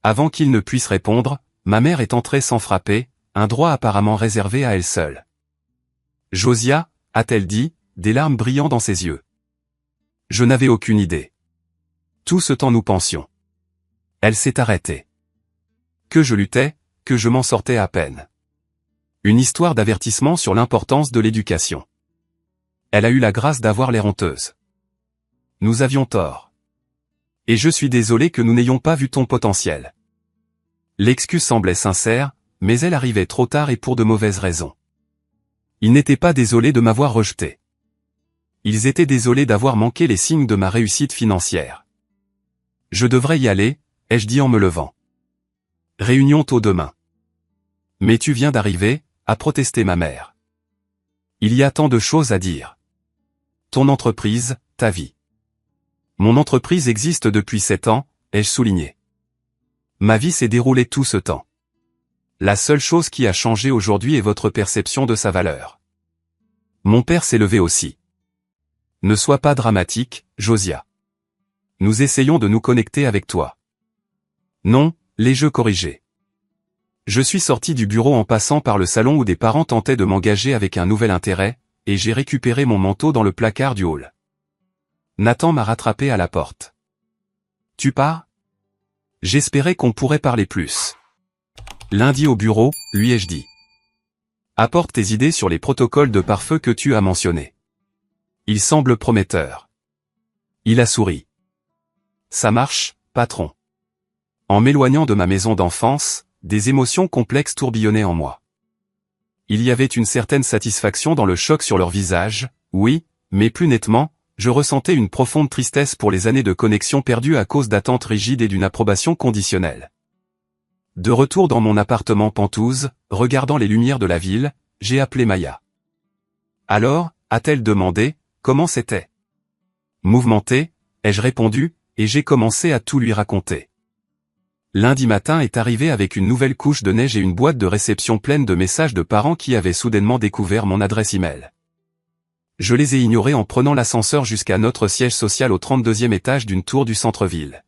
Avant qu'il ne puisse répondre, ma mère est entrée sans frapper, un droit apparemment réservé à elle seule. Josiah, a-t-elle dit, des larmes brillant dans ses yeux. Je n'avais aucune idée. Tout ce temps nous pensions. Elle s'est arrêtée. Que je luttais, que je m'en sortais à peine. Une histoire d'avertissement sur l'importance de l'éducation. Elle a eu la grâce d'avoir l'air honteuse. Nous avions tort. Et je suis désolé que nous n'ayons pas vu ton potentiel. L'excuse semblait sincère, mais elle arrivait trop tard et pour de mauvaises raisons. Ils n'étaient pas désolés de m'avoir rejeté. Ils étaient désolés d'avoir manqué les signes de ma réussite financière. Je devrais y aller, ai-je dit en me levant. Réunion tôt demain. Mais tu viens d'arriver, a protesté ma mère. Il y a tant de choses à dire. Ton entreprise, ta vie. Mon entreprise existe depuis 7 ans, ai-je souligné. Ma vie s'est déroulée tout ce temps. La seule chose qui a changé aujourd'hui est votre perception de sa valeur. Mon père s'est levé aussi. Ne sois pas dramatique, Josiah. Nous essayons de nous connecter avec toi. Non, les jeux corrigés. Je suis sorti du bureau en passant par le salon où des parents tentaient de m'engager avec un nouvel intérêt, et j'ai récupéré mon manteau dans le placard du hall. Nathan m'a rattrapé à la porte. Tu pars? J'espérais qu'on pourrait parler plus. Lundi au bureau, lui ai-je dit. Apporte tes idées sur les protocoles de pare-feu que tu as mentionnés. Il semble prometteur. Il a souri. Ça marche, patron. En m'éloignant de ma maison d'enfance, des émotions complexes tourbillonnaient en moi. Il y avait une certaine satisfaction dans le choc sur leur visage, oui, mais plus nettement, je ressentais une profonde tristesse pour les années de connexion perdues à cause d'attentes rigides et d'une approbation conditionnelle. De retour dans mon appartement Penthouse, regardant les lumières de la ville, j'ai appelé Maya. Alors, a-t-elle demandé, comment c'était? Mouvementée, ai-je répondu, et j'ai commencé à tout lui raconter. Lundi matin est arrivé avec une nouvelle couche de neige et une boîte de réception pleine de messages de parents qui avaient soudainement découvert mon adresse email. Je les ai ignorés en prenant l'ascenseur jusqu'à notre siège social au 32e étage d'une tour du centre-ville.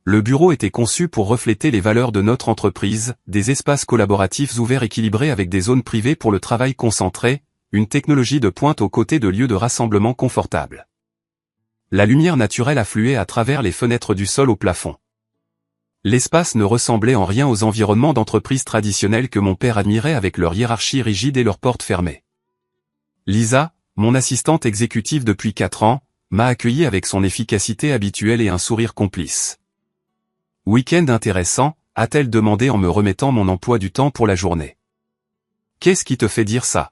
Le bureau était conçu pour refléter les valeurs de notre entreprise, des espaces collaboratifs ouverts équilibrés avec des zones privées pour le travail concentré, une technologie de pointe aux côtés de lieux de rassemblement confortables. La lumière naturelle affluait à travers les fenêtres du sol au plafond. L'espace ne ressemblait en rien aux environnements d'entreprise traditionnels que mon père admirait avec leur hiérarchie rigide et leurs portes fermées. Lisa, mon assistante exécutive depuis 4 ans, m'a accueilli avec son efficacité habituelle et un sourire complice. Week-end intéressant, a-t-elle demandé en me remettant mon emploi du temps pour la journée. Qu'est-ce qui te fait dire ça?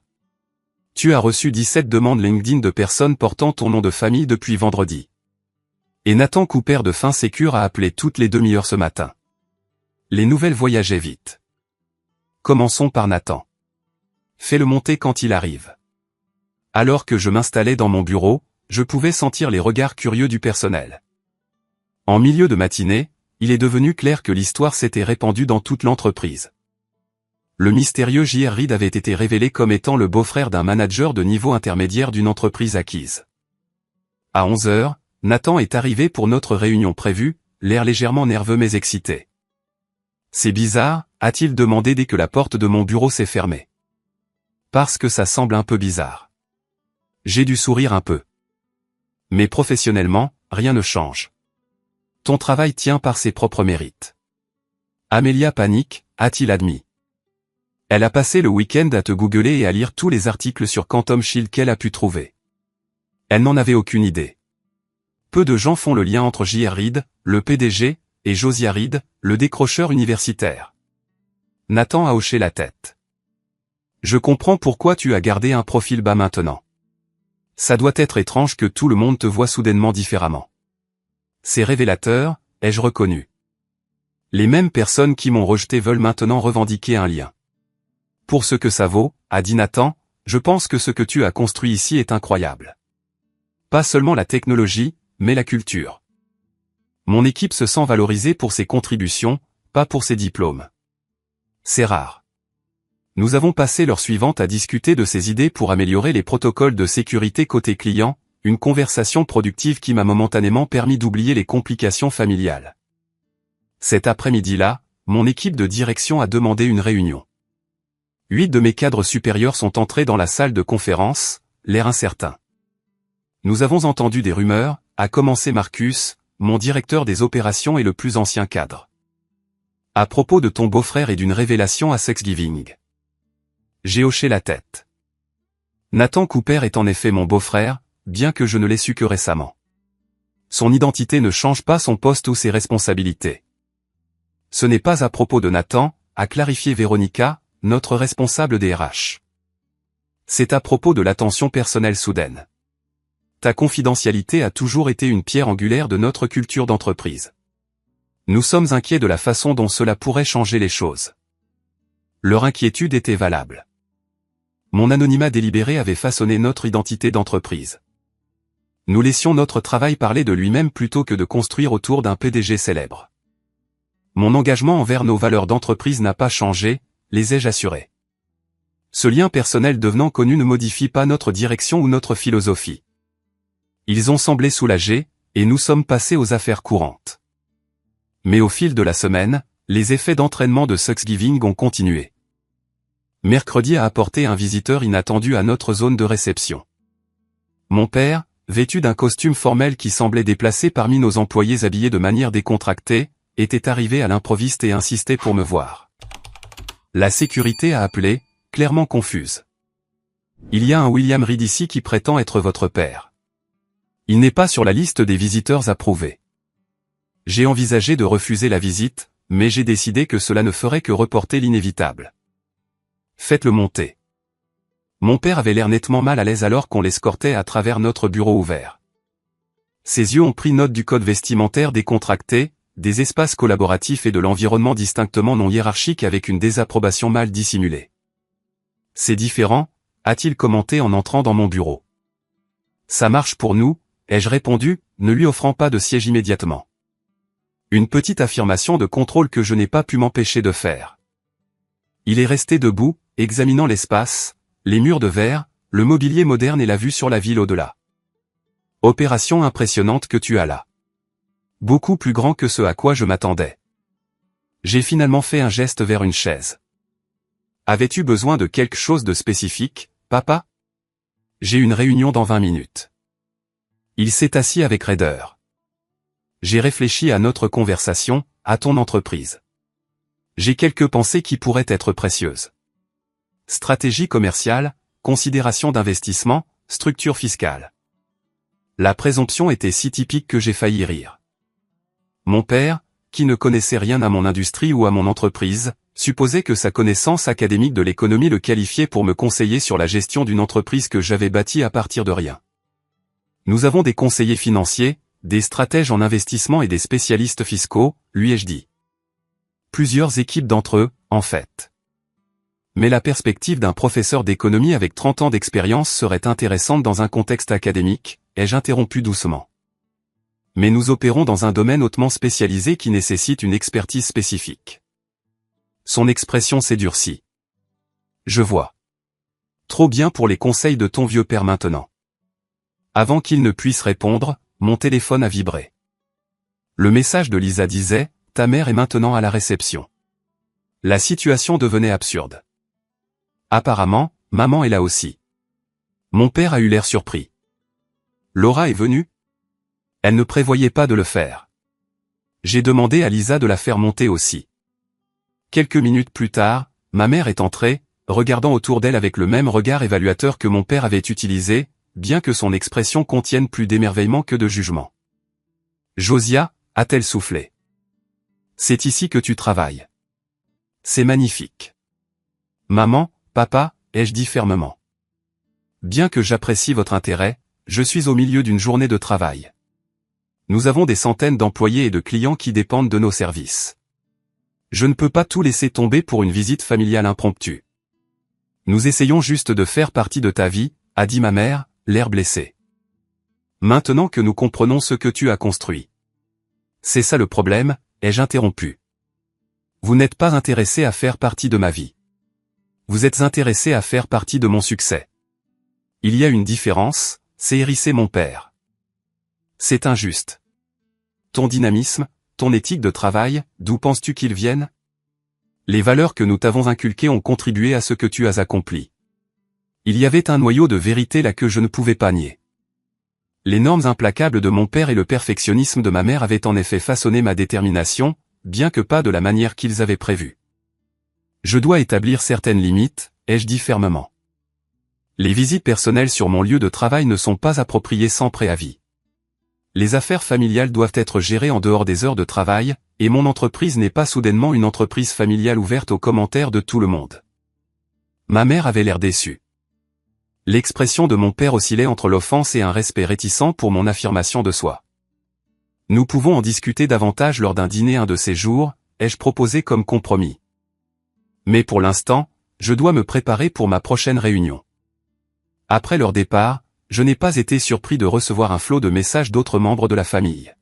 Tu as reçu 17 demandes LinkedIn de personnes portant ton nom de famille depuis vendredi. Et Nathan Cooper de Fin Sécure a appelé toutes les demi-heures ce matin. Les nouvelles voyageaient vite. Commençons par Nathan. Fais-le monter quand il arrive. Alors que je m'installais dans mon bureau, je pouvais sentir les regards curieux du personnel. En milieu de matinée, il est devenu clair que l'histoire s'était répandue dans toute l'entreprise. Le mystérieux J.R. Reid avait été révélé comme étant le beau-frère d'un manager de niveau intermédiaire d'une entreprise acquise. À 11 heures, Nathan est arrivé pour notre réunion prévue, l'air légèrement nerveux mais excité. C'est bizarre, a-t-il demandé dès que la porte de mon bureau s'est fermée. Parce que ça semble un peu bizarre. J'ai dû sourire un peu. Mais professionnellement, rien ne change. Ton travail tient par ses propres mérites. Amelia panique, a-t-il admis. Elle a passé le week-end à te googler et à lire tous les articles sur Quantum Shield qu'elle a pu trouver. Elle n'en avait aucune idée. Peu de gens font le lien entre J.R. Reid, le PDG, et Josiah Reid, le décrocheur universitaire. Nathan a hoché la tête. Je comprends pourquoi tu as gardé un profil bas maintenant. Ça doit être étrange que tout le monde te voit soudainement différemment. C'est révélateur, ai-je reconnu. Les mêmes personnes qui m'ont rejeté veulent maintenant revendiquer un lien. Pour ce que ça vaut, a dit Nathan, je pense que ce que tu as construit ici est incroyable. Pas seulement la technologie, mais la culture. Mon équipe se sent valorisée pour ses contributions, pas pour ses diplômes. C'est rare. Nous avons passé l'heure suivante à discuter de ces idées pour améliorer les protocoles de sécurité côté client, une conversation productive qui m'a momentanément permis d'oublier les complications familiales. Cet après-midi-là, mon équipe de direction a demandé une réunion. 8 de mes cadres supérieurs sont entrés dans la salle de conférence, l'air incertain. Nous avons entendu des rumeurs, a commencé Marcus, mon directeur des opérations et le plus ancien cadre. À propos de ton beau-frère et d'une révélation à Thanksgiving. J'ai hoché la tête. Nathan Cooper est en effet mon beau-frère, bien que je ne l'ai su que récemment. Son identité ne change pas son poste ou ses responsabilités. Ce n'est pas à propos de Nathan, a clarifié Véronica, notre responsable des RH. C'est à propos de l'attention personnelle soudaine. Ta confidentialité a toujours été une pierre angulaire de notre culture d'entreprise. Nous sommes inquiets de la façon dont cela pourrait changer les choses. Leur inquiétude était valable. Mon anonymat délibéré avait façonné notre identité d'entreprise. Nous laissions notre travail parler de lui-même plutôt que de construire autour d'un PDG célèbre. Mon engagement envers nos valeurs d'entreprise n'a pas changé, les ai-je assurés. Ce lien personnel devenant connu ne modifie pas notre direction ou notre philosophie. Ils ont semblé soulagés, et nous sommes passés aux affaires courantes. Mais au fil de la semaine, les effets d'entraînement de Thanksgiving ont continué. Mercredi a apporté un visiteur inattendu à notre zone de réception. Mon père, vêtu d'un costume formel qui semblait déplacé parmi nos employés habillés de manière décontractée, était arrivé à l'improviste et insistait pour me voir. La sécurité a appelé, clairement confuse. Il y a un William Reed ici qui prétend être votre père. Il n'est pas sur la liste des visiteurs approuvés. J'ai envisagé de refuser la visite, mais j'ai décidé que cela ne ferait que reporter l'inévitable. Faites-le monter. Mon père avait l'air nettement mal à l'aise alors qu'on l'escortait à travers notre bureau ouvert. Ses yeux ont pris note du code vestimentaire décontracté, des espaces collaboratifs et de l'environnement distinctement non hiérarchique avec une désapprobation mal dissimulée. C'est différent, a-t-il commenté en entrant dans mon bureau. Ça marche pour nous, ai-je répondu, ne lui offrant pas de siège immédiatement. Une petite affirmation de contrôle que je n'ai pas pu m'empêcher de faire. Il est resté debout, examinant l'espace, les murs de verre, le mobilier moderne et la vue sur la ville au-delà. Opération impressionnante que tu as là. Beaucoup plus grand que ce à quoi je m'attendais. J'ai finalement fait un geste vers une chaise. Avais-tu besoin de quelque chose de spécifique, papa? J'ai une réunion dans 20 minutes. Il s'est assis avec raideur. J'ai réfléchi à notre conversation, à ton entreprise. J'ai quelques pensées qui pourraient être précieuses. Stratégie commerciale, considération d'investissement, structure fiscale. La présomption était si typique que j'ai failli rire. Mon père, qui ne connaissait rien à mon industrie ou à mon entreprise, supposait que sa connaissance académique de l'économie le qualifiait pour me conseiller sur la gestion d'une entreprise que j'avais bâtie à partir de rien. Nous avons des conseillers financiers, des stratèges en investissement et des spécialistes fiscaux, lui ai-je dit. Plusieurs équipes d'entre eux, en fait. Mais la perspective d'un professeur d'économie avec 30 ans d'expérience serait intéressante dans un contexte académique, ai-je interrompu doucement. Mais nous opérons dans un domaine hautement spécialisé qui nécessite une expertise spécifique. Son expression s'est durcie. Je vois. Trop bien pour les conseils de ton vieux père maintenant. Avant qu'il ne puisse répondre, mon téléphone a vibré. Le message de Lisa disait, « Ta mère est maintenant à la réception. » La situation devenait absurde. Apparemment, maman est là aussi. Mon père a eu l'air surpris. Laura est venue? Elle ne prévoyait pas de le faire. J'ai demandé à Lisa de la faire monter aussi. Quelques minutes plus tard, ma mère est entrée, regardant autour d'elle avec le même regard évaluateur que mon père avait utilisé, bien que son expression contienne plus d'émerveillement que de jugement. Josia, a-t-elle soufflé. C'est ici que tu travailles. C'est magnifique. Maman, papa, ai-je dit fermement. Bien que j'apprécie votre intérêt, je suis au milieu d'une journée de travail. Nous avons des centaines d'employés et de clients qui dépendent de nos services. Je ne peux pas tout laisser tomber pour une visite familiale impromptue. Nous essayons juste de faire partie de ta vie, a dit ma mère, l'air blessé. Maintenant que nous comprenons ce que tu as construit. C'est ça le problème, ai-je interrompu. Vous n'êtes pas intéressé à faire partie de ma vie. Vous êtes intéressé à faire partie de mon succès. Il y a une différence, s'est hérissé mon père. C'est injuste. Ton dynamisme, ton éthique de travail, d'où penses-tu qu'ils viennent? Les valeurs que nous t'avons inculquées ont contribué à ce que tu as accompli. Il y avait un noyau de vérité là que je ne pouvais pas nier. Les normes implacables de mon père et le perfectionnisme de ma mère avaient en effet façonné ma détermination, bien que pas de la manière qu'ils avaient prévue. Je dois établir certaines limites, ai-je dit fermement. Les visites personnelles sur mon lieu de travail ne sont pas appropriées sans préavis. Les affaires familiales doivent être gérées en dehors des heures de travail, et mon entreprise n'est pas soudainement une entreprise familiale ouverte aux commentaires de tout le monde. Ma mère avait l'air déçue. L'expression de mon père oscillait entre l'offense et un respect réticent pour mon affirmation de soi. Nous pouvons en discuter davantage lors d'un dîner un de ces jours, ai-je proposé comme compromis. Mais pour l'instant, je dois me préparer pour ma prochaine réunion. Après leur départ, je n'ai pas été surpris de recevoir un flot de messages d'autres membres de la famille.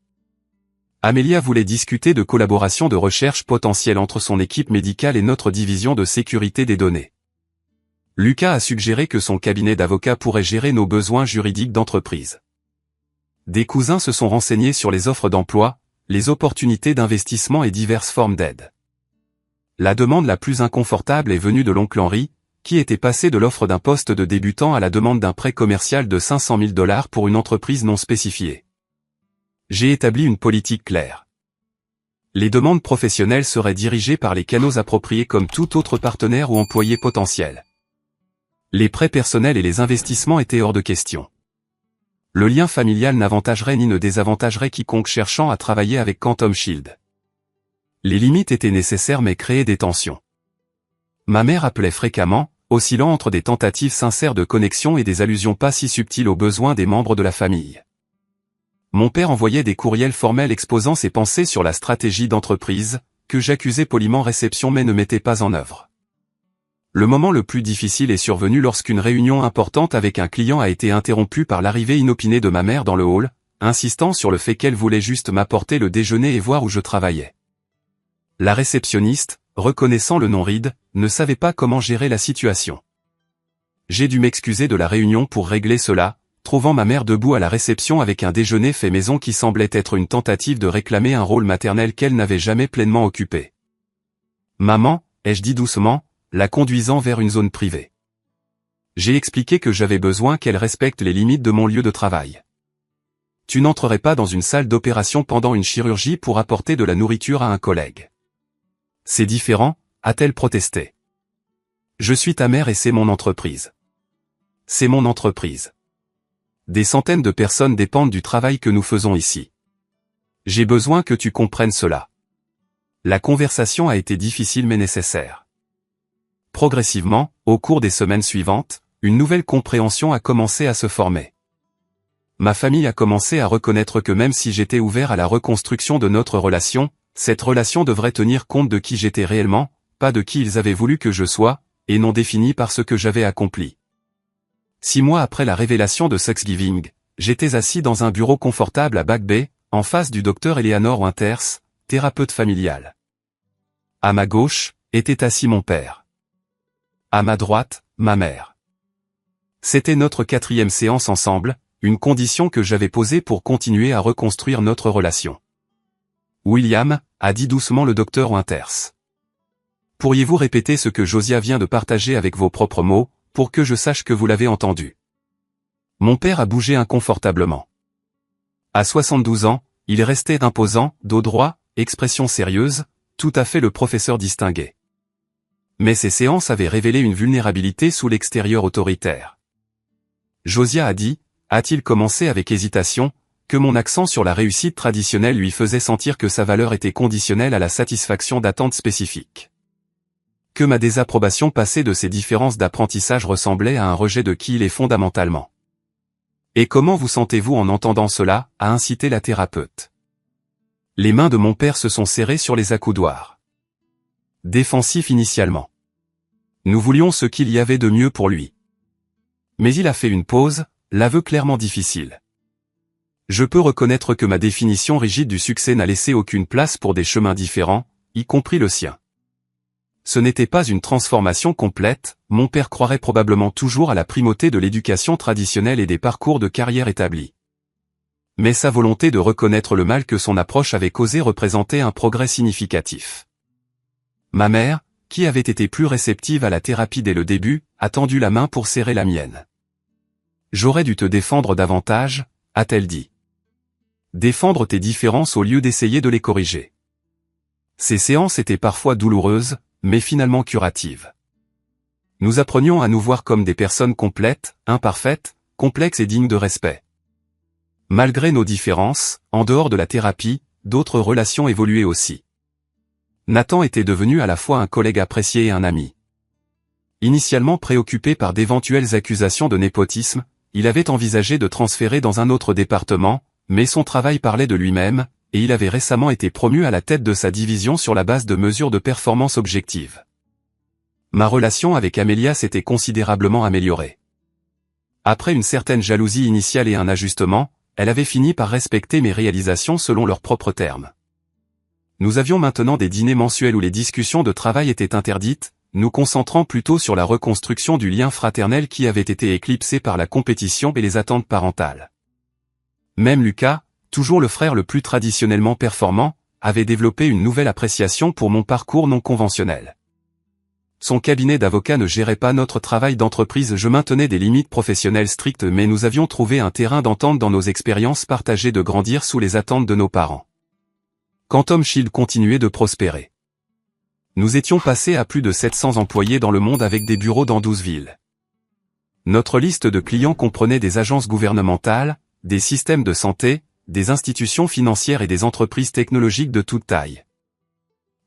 Amelia voulait discuter de collaboration de recherche potentielle entre son équipe médicale et notre division de sécurité des données. Lucas a suggéré que son cabinet d'avocats pourrait gérer nos besoins juridiques d'entreprise. Des cousins se sont renseignés sur les offres d'emploi, les opportunités d'investissement et diverses formes d'aide. La demande la plus inconfortable est venue de l'oncle Henri, qui était passé de l'offre d'un poste de débutant à la demande d'un prêt commercial de 500 000 $ pour une entreprise non spécifiée. J'ai établi une politique claire. Les demandes professionnelles seraient dirigées par les canaux appropriés comme tout autre partenaire ou employé potentiel. Les prêts personnels et les investissements étaient hors de question. Le lien familial n'avantagerait ni ne désavantagerait quiconque cherchant à travailler avec Quantum Shield. Les limites étaient nécessaires mais créaient des tensions. Ma mère appelait fréquemment, oscillant entre des tentatives sincères de connexion et des allusions pas si subtiles aux besoins des membres de la famille. Mon père envoyait des courriels formels exposant ses pensées sur la stratégie d'entreprise, que j'accusais poliment réception mais ne mettais pas en œuvre. Le moment le plus difficile est survenu lorsqu'une réunion importante avec un client a été interrompue par l'arrivée inopinée de ma mère dans le hall, insistant sur le fait qu'elle voulait juste m'apporter le déjeuner et voir où je travaillais. La réceptionniste, reconnaissant le non-ride, ne savait pas comment gérer la situation. J'ai dû m'excuser de la réunion pour régler cela, trouvant ma mère debout à la réception avec un déjeuner fait maison qui semblait être une tentative de réclamer un rôle maternel qu'elle n'avait jamais pleinement occupé. « Maman », ai-je dit doucement, la conduisant vers une zone privée. J'ai expliqué que j'avais besoin qu'elle respecte les limites de mon lieu de travail. « Tu n'entrerais pas dans une salle d'opération pendant une chirurgie pour apporter de la nourriture à un collègue. »« C'est différent », a-t-elle protesté. « Je suis ta mère et c'est mon entreprise. »« C'est mon entreprise. Des centaines de personnes dépendent du travail que nous faisons ici. J'ai besoin que tu comprennes cela. » La conversation a été difficile mais nécessaire. Progressivement, au cours des semaines suivantes, une nouvelle compréhension a commencé à se former. Ma famille a commencé à reconnaître que même si j'étais ouvert à la reconstruction de notre relation, cette relation devrait tenir compte de qui j'étais réellement, pas de qui ils avaient voulu que je sois, et non définie par ce que j'avais accompli. 6 mois après la révélation de Thanksgiving, j'étais assis dans un bureau confortable à Back Bay, en face du docteur Eleanor Winters, thérapeute familial. À ma gauche, était assis mon père. À ma droite, ma mère. C'était notre 4e séance ensemble, une condition que j'avais posée pour continuer à reconstruire notre relation. William, a dit doucement le docteur Winters. Pourriez-vous répéter ce que Josiah vient de partager avec vos propres mots, pour que je sache que vous l'avez entendu? Mon père a bougé inconfortablement. À 72 ans, il restait imposant, dos droit, expression sérieuse, tout à fait le professeur distingué. Mais ces séances avaient révélé une vulnérabilité sous l'extérieur autoritaire. Josiah a dit, a-t-il commencé avec hésitation, que mon accent sur la réussite traditionnelle lui faisait sentir que sa valeur était conditionnelle à la satisfaction d'attentes spécifiques. Que ma désapprobation passée de ces différences d'apprentissage ressemblait à un rejet de qui il est fondamentalement. Et comment vous sentez-vous en entendant cela, a incité la thérapeute. Les mains de mon père se sont serrées sur les accoudoirs. Défensif initialement. Nous voulions ce qu'il y avait de mieux pour lui. Mais il a fait une pause, l'aveu clairement difficile. Je peux reconnaître que ma définition rigide du succès n'a laissé aucune place pour des chemins différents, y compris le sien. Ce n'était pas une transformation complète, mon père croirait probablement toujours à la primauté de l'éducation traditionnelle et des parcours de carrière établis. Mais sa volonté de reconnaître le mal que son approche avait causé représentait un progrès significatif. Ma mère, qui avait été plus réceptive à la thérapie dès le début, a tendu la main pour serrer la mienne. « J'aurais dû te défendre davantage », a-t-elle dit. Défendre tes différences au lieu d'essayer de les corriger. Ces séances étaient parfois douloureuses, mais finalement curatives. Nous apprenions à nous voir comme des personnes complètes, imparfaites, complexes et dignes de respect. Malgré nos différences, en dehors de la thérapie, d'autres relations évoluaient aussi. Nathan était devenu à la fois un collègue apprécié et un ami. Initialement préoccupé par d'éventuelles accusations de népotisme, il avait envisagé de transférer dans un autre département, mais son travail parlait de lui-même, et il avait récemment été promu à la tête de sa division sur la base de mesures de performance objectives. Ma relation avec Amelia s'était considérablement améliorée. Après une certaine jalousie initiale et un ajustement, elle avait fini par respecter mes réalisations selon leurs propres termes. Nous avions maintenant des dîners mensuels où les discussions de travail étaient interdites, nous concentrant plutôt sur la reconstruction du lien fraternel qui avait été éclipsé par la compétition et les attentes parentales. Même Lucas, toujours le frère le plus traditionnellement performant, avait développé une nouvelle appréciation pour mon parcours non conventionnel. Son cabinet d'avocats ne gérait pas notre travail d'entreprise, je maintenais des limites professionnelles strictes, mais nous avions trouvé un terrain d'entente dans nos expériences partagées de grandir sous les attentes de nos parents. Quantum Shield continuait de prospérer. Nous étions passés à plus de 700 employés dans le monde avec des bureaux dans 12 villes. Notre liste de clients comprenait des agences gouvernementales, des systèmes de santé, des institutions financières et des entreprises technologiques de toute taille.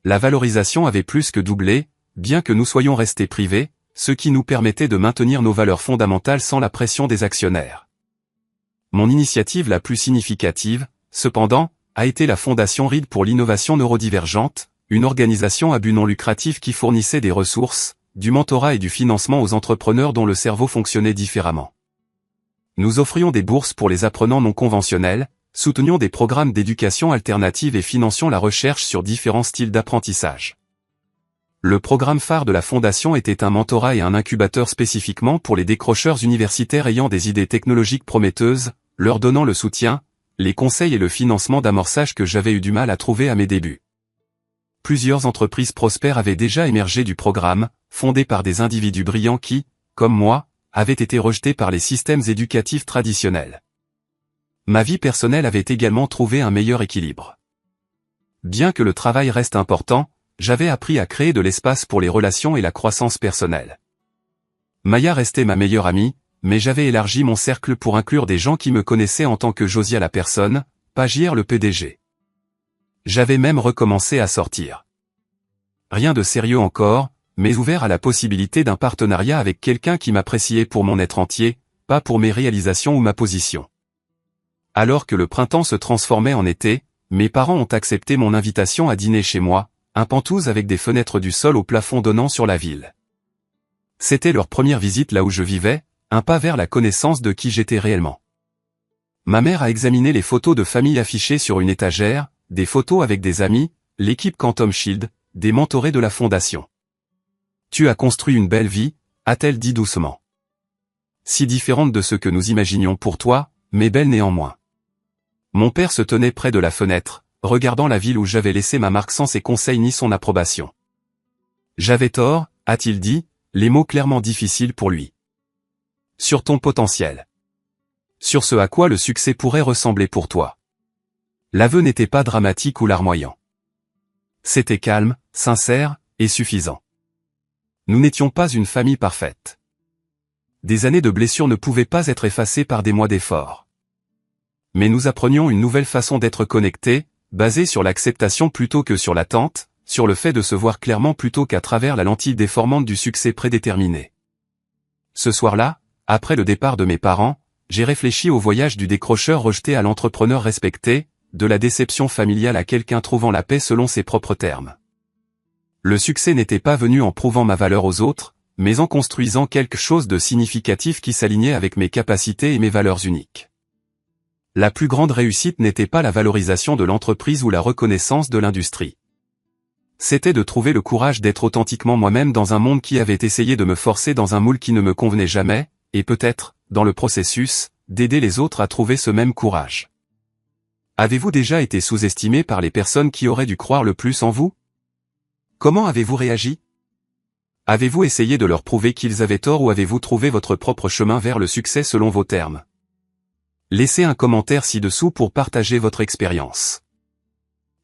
La valorisation avait plus que doublé, bien que nous soyons restés privés, ce qui nous permettait de maintenir nos valeurs fondamentales sans la pression des actionnaires. Mon initiative la plus significative, cependant, a été la Fondation RID pour l'innovation neurodivergente, une organisation à but non lucratif qui fournissait des ressources, du mentorat et du financement aux entrepreneurs dont le cerveau fonctionnait différemment. Nous offrions des bourses pour les apprenants non conventionnels, soutenions des programmes d'éducation alternative et financions la recherche sur différents styles d'apprentissage. Le programme phare de la Fondation était un mentorat et un incubateur spécifiquement pour les décrocheurs universitaires ayant des idées technologiques prometteuses, leur donnant le soutien, les conseils et le financement d'amorçage que j'avais eu du mal à trouver à mes débuts. Plusieurs entreprises prospères avaient déjà émergé du programme, fondées par des individus brillants qui, comme moi, avaient été rejetés par les systèmes éducatifs traditionnels. Ma vie personnelle avait également trouvé un meilleur équilibre. Bien que le travail reste important, j'avais appris à créer de l'espace pour les relations et la croissance personnelle. Maya restait ma meilleure amie, mais j'avais élargi mon cercle pour inclure des gens qui me connaissaient en tant que Josia la personne, pas JR le PDG. J'avais même recommencé à sortir. Rien de sérieux encore, mais ouvert à la possibilité d'un partenariat avec quelqu'un qui m'appréciait pour mon être entier, pas pour mes réalisations ou ma position. Alors que le printemps se transformait en été, mes parents ont accepté mon invitation à dîner chez moi, un penthouse avec des fenêtres du sol au plafond donnant sur la ville. C'était leur première visite là où je vivais, un pas vers la connaissance de qui j'étais réellement. Ma mère a examiné les photos de famille affichées sur une étagère, des photos avec des amis, l'équipe Quantum Shield, des mentorés de la fondation. Tu as construit une belle vie, a-t-elle dit doucement. Si différente de ce que nous imaginions pour toi, mais belle néanmoins. Mon père se tenait près de la fenêtre, regardant la ville où j'avais laissé ma marque sans ses conseils ni son approbation. J'avais tort, a-t-il dit, les mots clairement difficiles pour lui. Sur ton potentiel. Sur ce à quoi le succès pourrait ressembler pour toi. L'aveu n'était pas dramatique ou larmoyant. C'était calme, sincère, et suffisant. Nous n'étions pas une famille parfaite. Des années de blessures ne pouvaient pas être effacées par des mois d'efforts. Mais nous apprenions une nouvelle façon d'être connectés, basée sur l'acceptation plutôt que sur l'attente, sur le fait de se voir clairement plutôt qu'à travers la lentille déformante du succès prédéterminé. Ce soir-là, après le départ de mes parents, j'ai réfléchi au voyage du décrocheur rejeté à l'entrepreneur respecté, de la déception familiale à quelqu'un trouvant la paix selon ses propres termes. Le succès n'était pas venu en prouvant ma valeur aux autres, mais en construisant quelque chose de significatif qui s'alignait avec mes capacités et mes valeurs uniques. La plus grande réussite n'était pas la valorisation de l'entreprise ou la reconnaissance de l'industrie. C'était de trouver le courage d'être authentiquement moi-même dans un monde qui avait essayé de me forcer dans un moule qui ne me convenait jamais, et peut-être, dans le processus, d'aider les autres à trouver ce même courage. Avez-vous déjà été sous-estimé par les personnes qui auraient dû croire le plus en vous? Comment avez-vous réagi? Avez-vous essayé de leur prouver qu'ils avaient tort ou avez-vous trouvé votre propre chemin vers le succès selon vos termes? Laissez un commentaire ci-dessous pour partager votre expérience.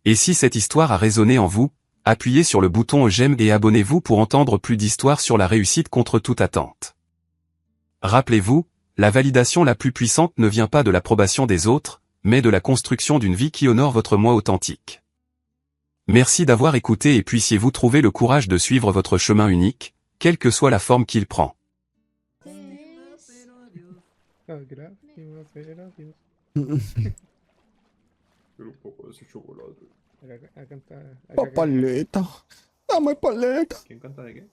Et si cette histoire a résonné en vous, appuyez sur le bouton j'aime et abonnez-vous pour entendre plus d'histoires sur la réussite contre toute attente. Rappelez-vous, la validation la plus puissante ne vient pas de l'approbation des autres, mais de la construction d'une vie qui honore votre moi authentique. Merci d'avoir écouté et puissiez-vous trouver le courage de suivre votre chemin unique, quelle que soit la forme qu'il prend. Paleta. Dame paleta. ¿Quién canta de qué?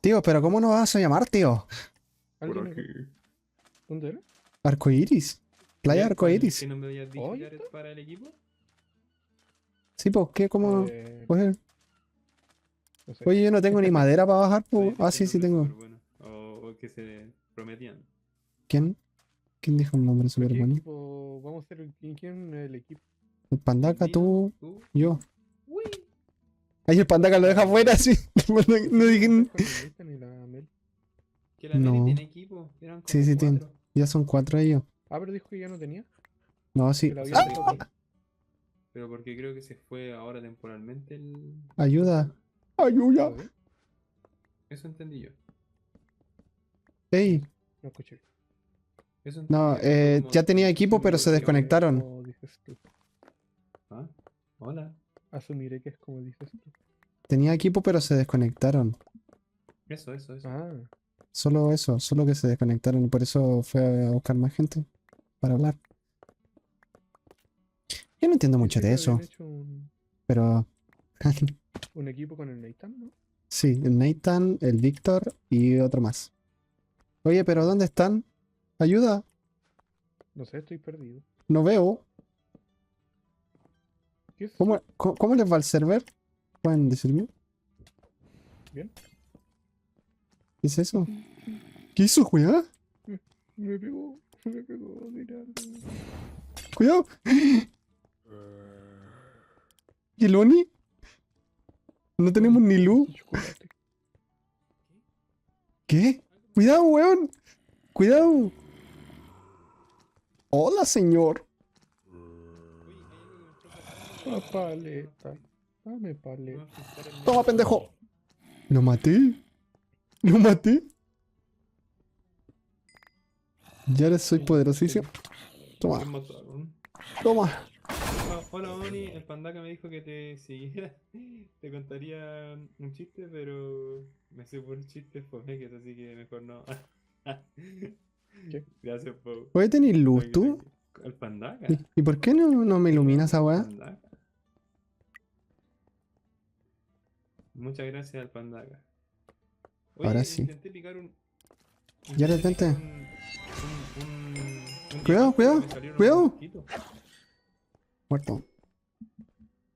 Tío, pero ¿cómo nos vas a llamar, tío? Por ¿Alguien? aquí. ¿Dónde era? Arcoiris. Playa Arcoiris. ¿Que no me habías dicho Oye. que eres para el equipo? Sí, pues, ¿qué? ¿Cómo? Pues, No sé. oye, yo no tengo ni madera para bajar, Estoy pues. Ah, sí, sí diciendo tengo. que es súper bueno. O que se prometían. ¿Quién? ¿Quién dijo el nombre súper ¿Qué bueno? equipo? Vamos a hacer quién el equipo. El Pandaka, Dino, tú, tú. yo. Uy. Ahí el panda que lo deja afuera, sí. No dije. Con el Nathan y la Mel. Que la No. Mary tiene equipo. Eran como Sí, sí, tiene. 4. Ya son 4 ellos. Ah, pero dijo que ya no tenía. No, sí. Que la había ¡Ah! dejado aquí. Pero porque creo que se fue ahora temporalmente el. Ayuda. Ayuda. ¿Todo bien? Eso entendí yo. Ey. No escuché. Eso entendí No, yo, fue como ya tenía que equipo, se pero se murió. desconectaron. Como dices tú. Ah, hola. Asumiré que es como dices tú. Tenía equipo, pero se desconectaron. Eso. Ah, Solo eso, solo que se desconectaron. Y por eso fue a buscar más gente para hablar. Yo no entiendo mucho pensé de que eso, habían hecho pero un equipo con el Nathan, ¿no? sí, el Nathan, el Víctor y otro más. Oye, pero ¿dónde están? Ayuda, No sé, estoy perdido. no veo. ¿Qué es? ¿Cómo les va el server? ¿Pueden decirme? Bien. ¿Qué es eso? ¿Qué hizo, weá? Me pegó, mira. Cuidado. ¿Y el Oni? No tenemos ni luz. Chocolate. ¿Qué? Cuidado, weón. Cuidado. Hola, señor. Ah, paleta. Dame paleta. Toma, pendejo. Lo maté. Lo maté. Ya ahora soy poderosísimo. Toma, ¿Quién mataron? toma. Ah, hola Oni, el pandaka me dijo que te siguiera. Te contaría un chiste, pero me sé por chistes fomeques, así que mejor no. ¿Qué? Gracias, Pau. ¿Puedes tener luz Tranqui, tú? tranqui. ¿El pandaka? ¿Y por qué no me iluminas esa weá? Pandaka. Muchas gracias al pandaka. Oye, Ahora sí. intenté picar un. Ya les intenté vente. picar un Cuidado, diamante, pero cuidado, me salieron cuidado. unos mosquitos. Muerto.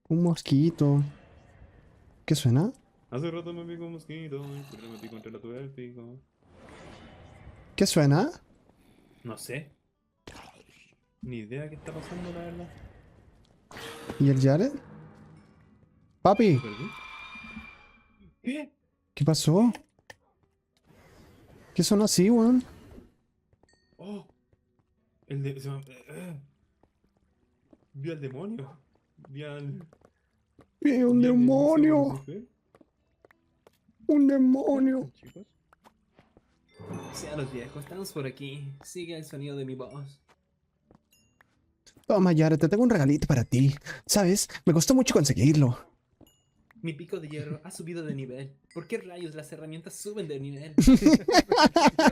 Un mosquito. ¿Qué suena? Hace rato me picó un mosquito, pero me picó entre la tuya del pico. ¿Qué suena? No sé. Ni idea qué está pasando, la verdad. ¿Y el Jared? Papi, ¿Me perdí? ¿Qué? ¿qué pasó? ¿Qué sonó así, weón? ¡Oh! El de... Vi al demonio. Vi al... Un vi al mismísimo demonio. Lucifer. Un demonio. Chicos. Sea los viejos, estamos por aquí. Sigue el sonido de mi voz. Toma, Jared, te tengo un regalito para ti. ¿Sabes? Me costó mucho conseguirlo. Mi pico de hierro ha subido de nivel. ¿Por qué rayos las herramientas suben de nivel?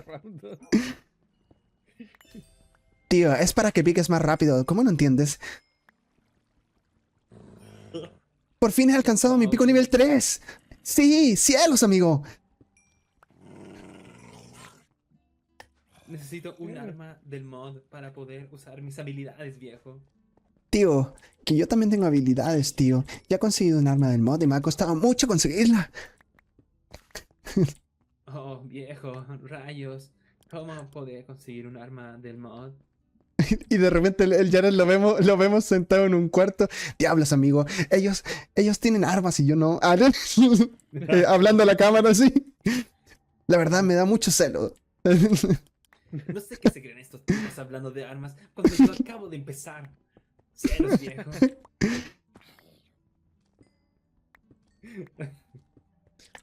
Random. Tío, es para que piques más rápido. ¿Cómo no entiendes? Por fin he alcanzado mi pico nivel 3. Sí, cielos, amigo. Necesito un arma del mod para poder usar mis habilidades, viejo. Tío, que yo también tengo habilidades, tío. Ya he conseguido un arma del mod y me ha costado mucho conseguirla. Oh, viejo, rayos. ¿Cómo poder conseguir un arma del mod? Y de repente el Jared lo vemos sentado en un cuarto. Diablos, amigo. Ellos tienen armas y yo no. Ah, ¿no? Hablando a la cámara así. La verdad me da mucho celo. No sé qué se creen estos tipos hablando de armas cuando yo acabo de empezar. Celos, viejo.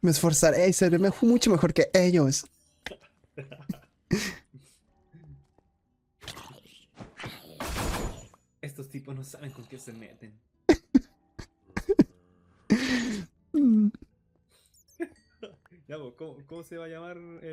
Me esforzaré y seré mucho mejor que ellos. Estos tipos no saben con qué se meten. Mm. Ya, pues, ¿cómo se va a llamar el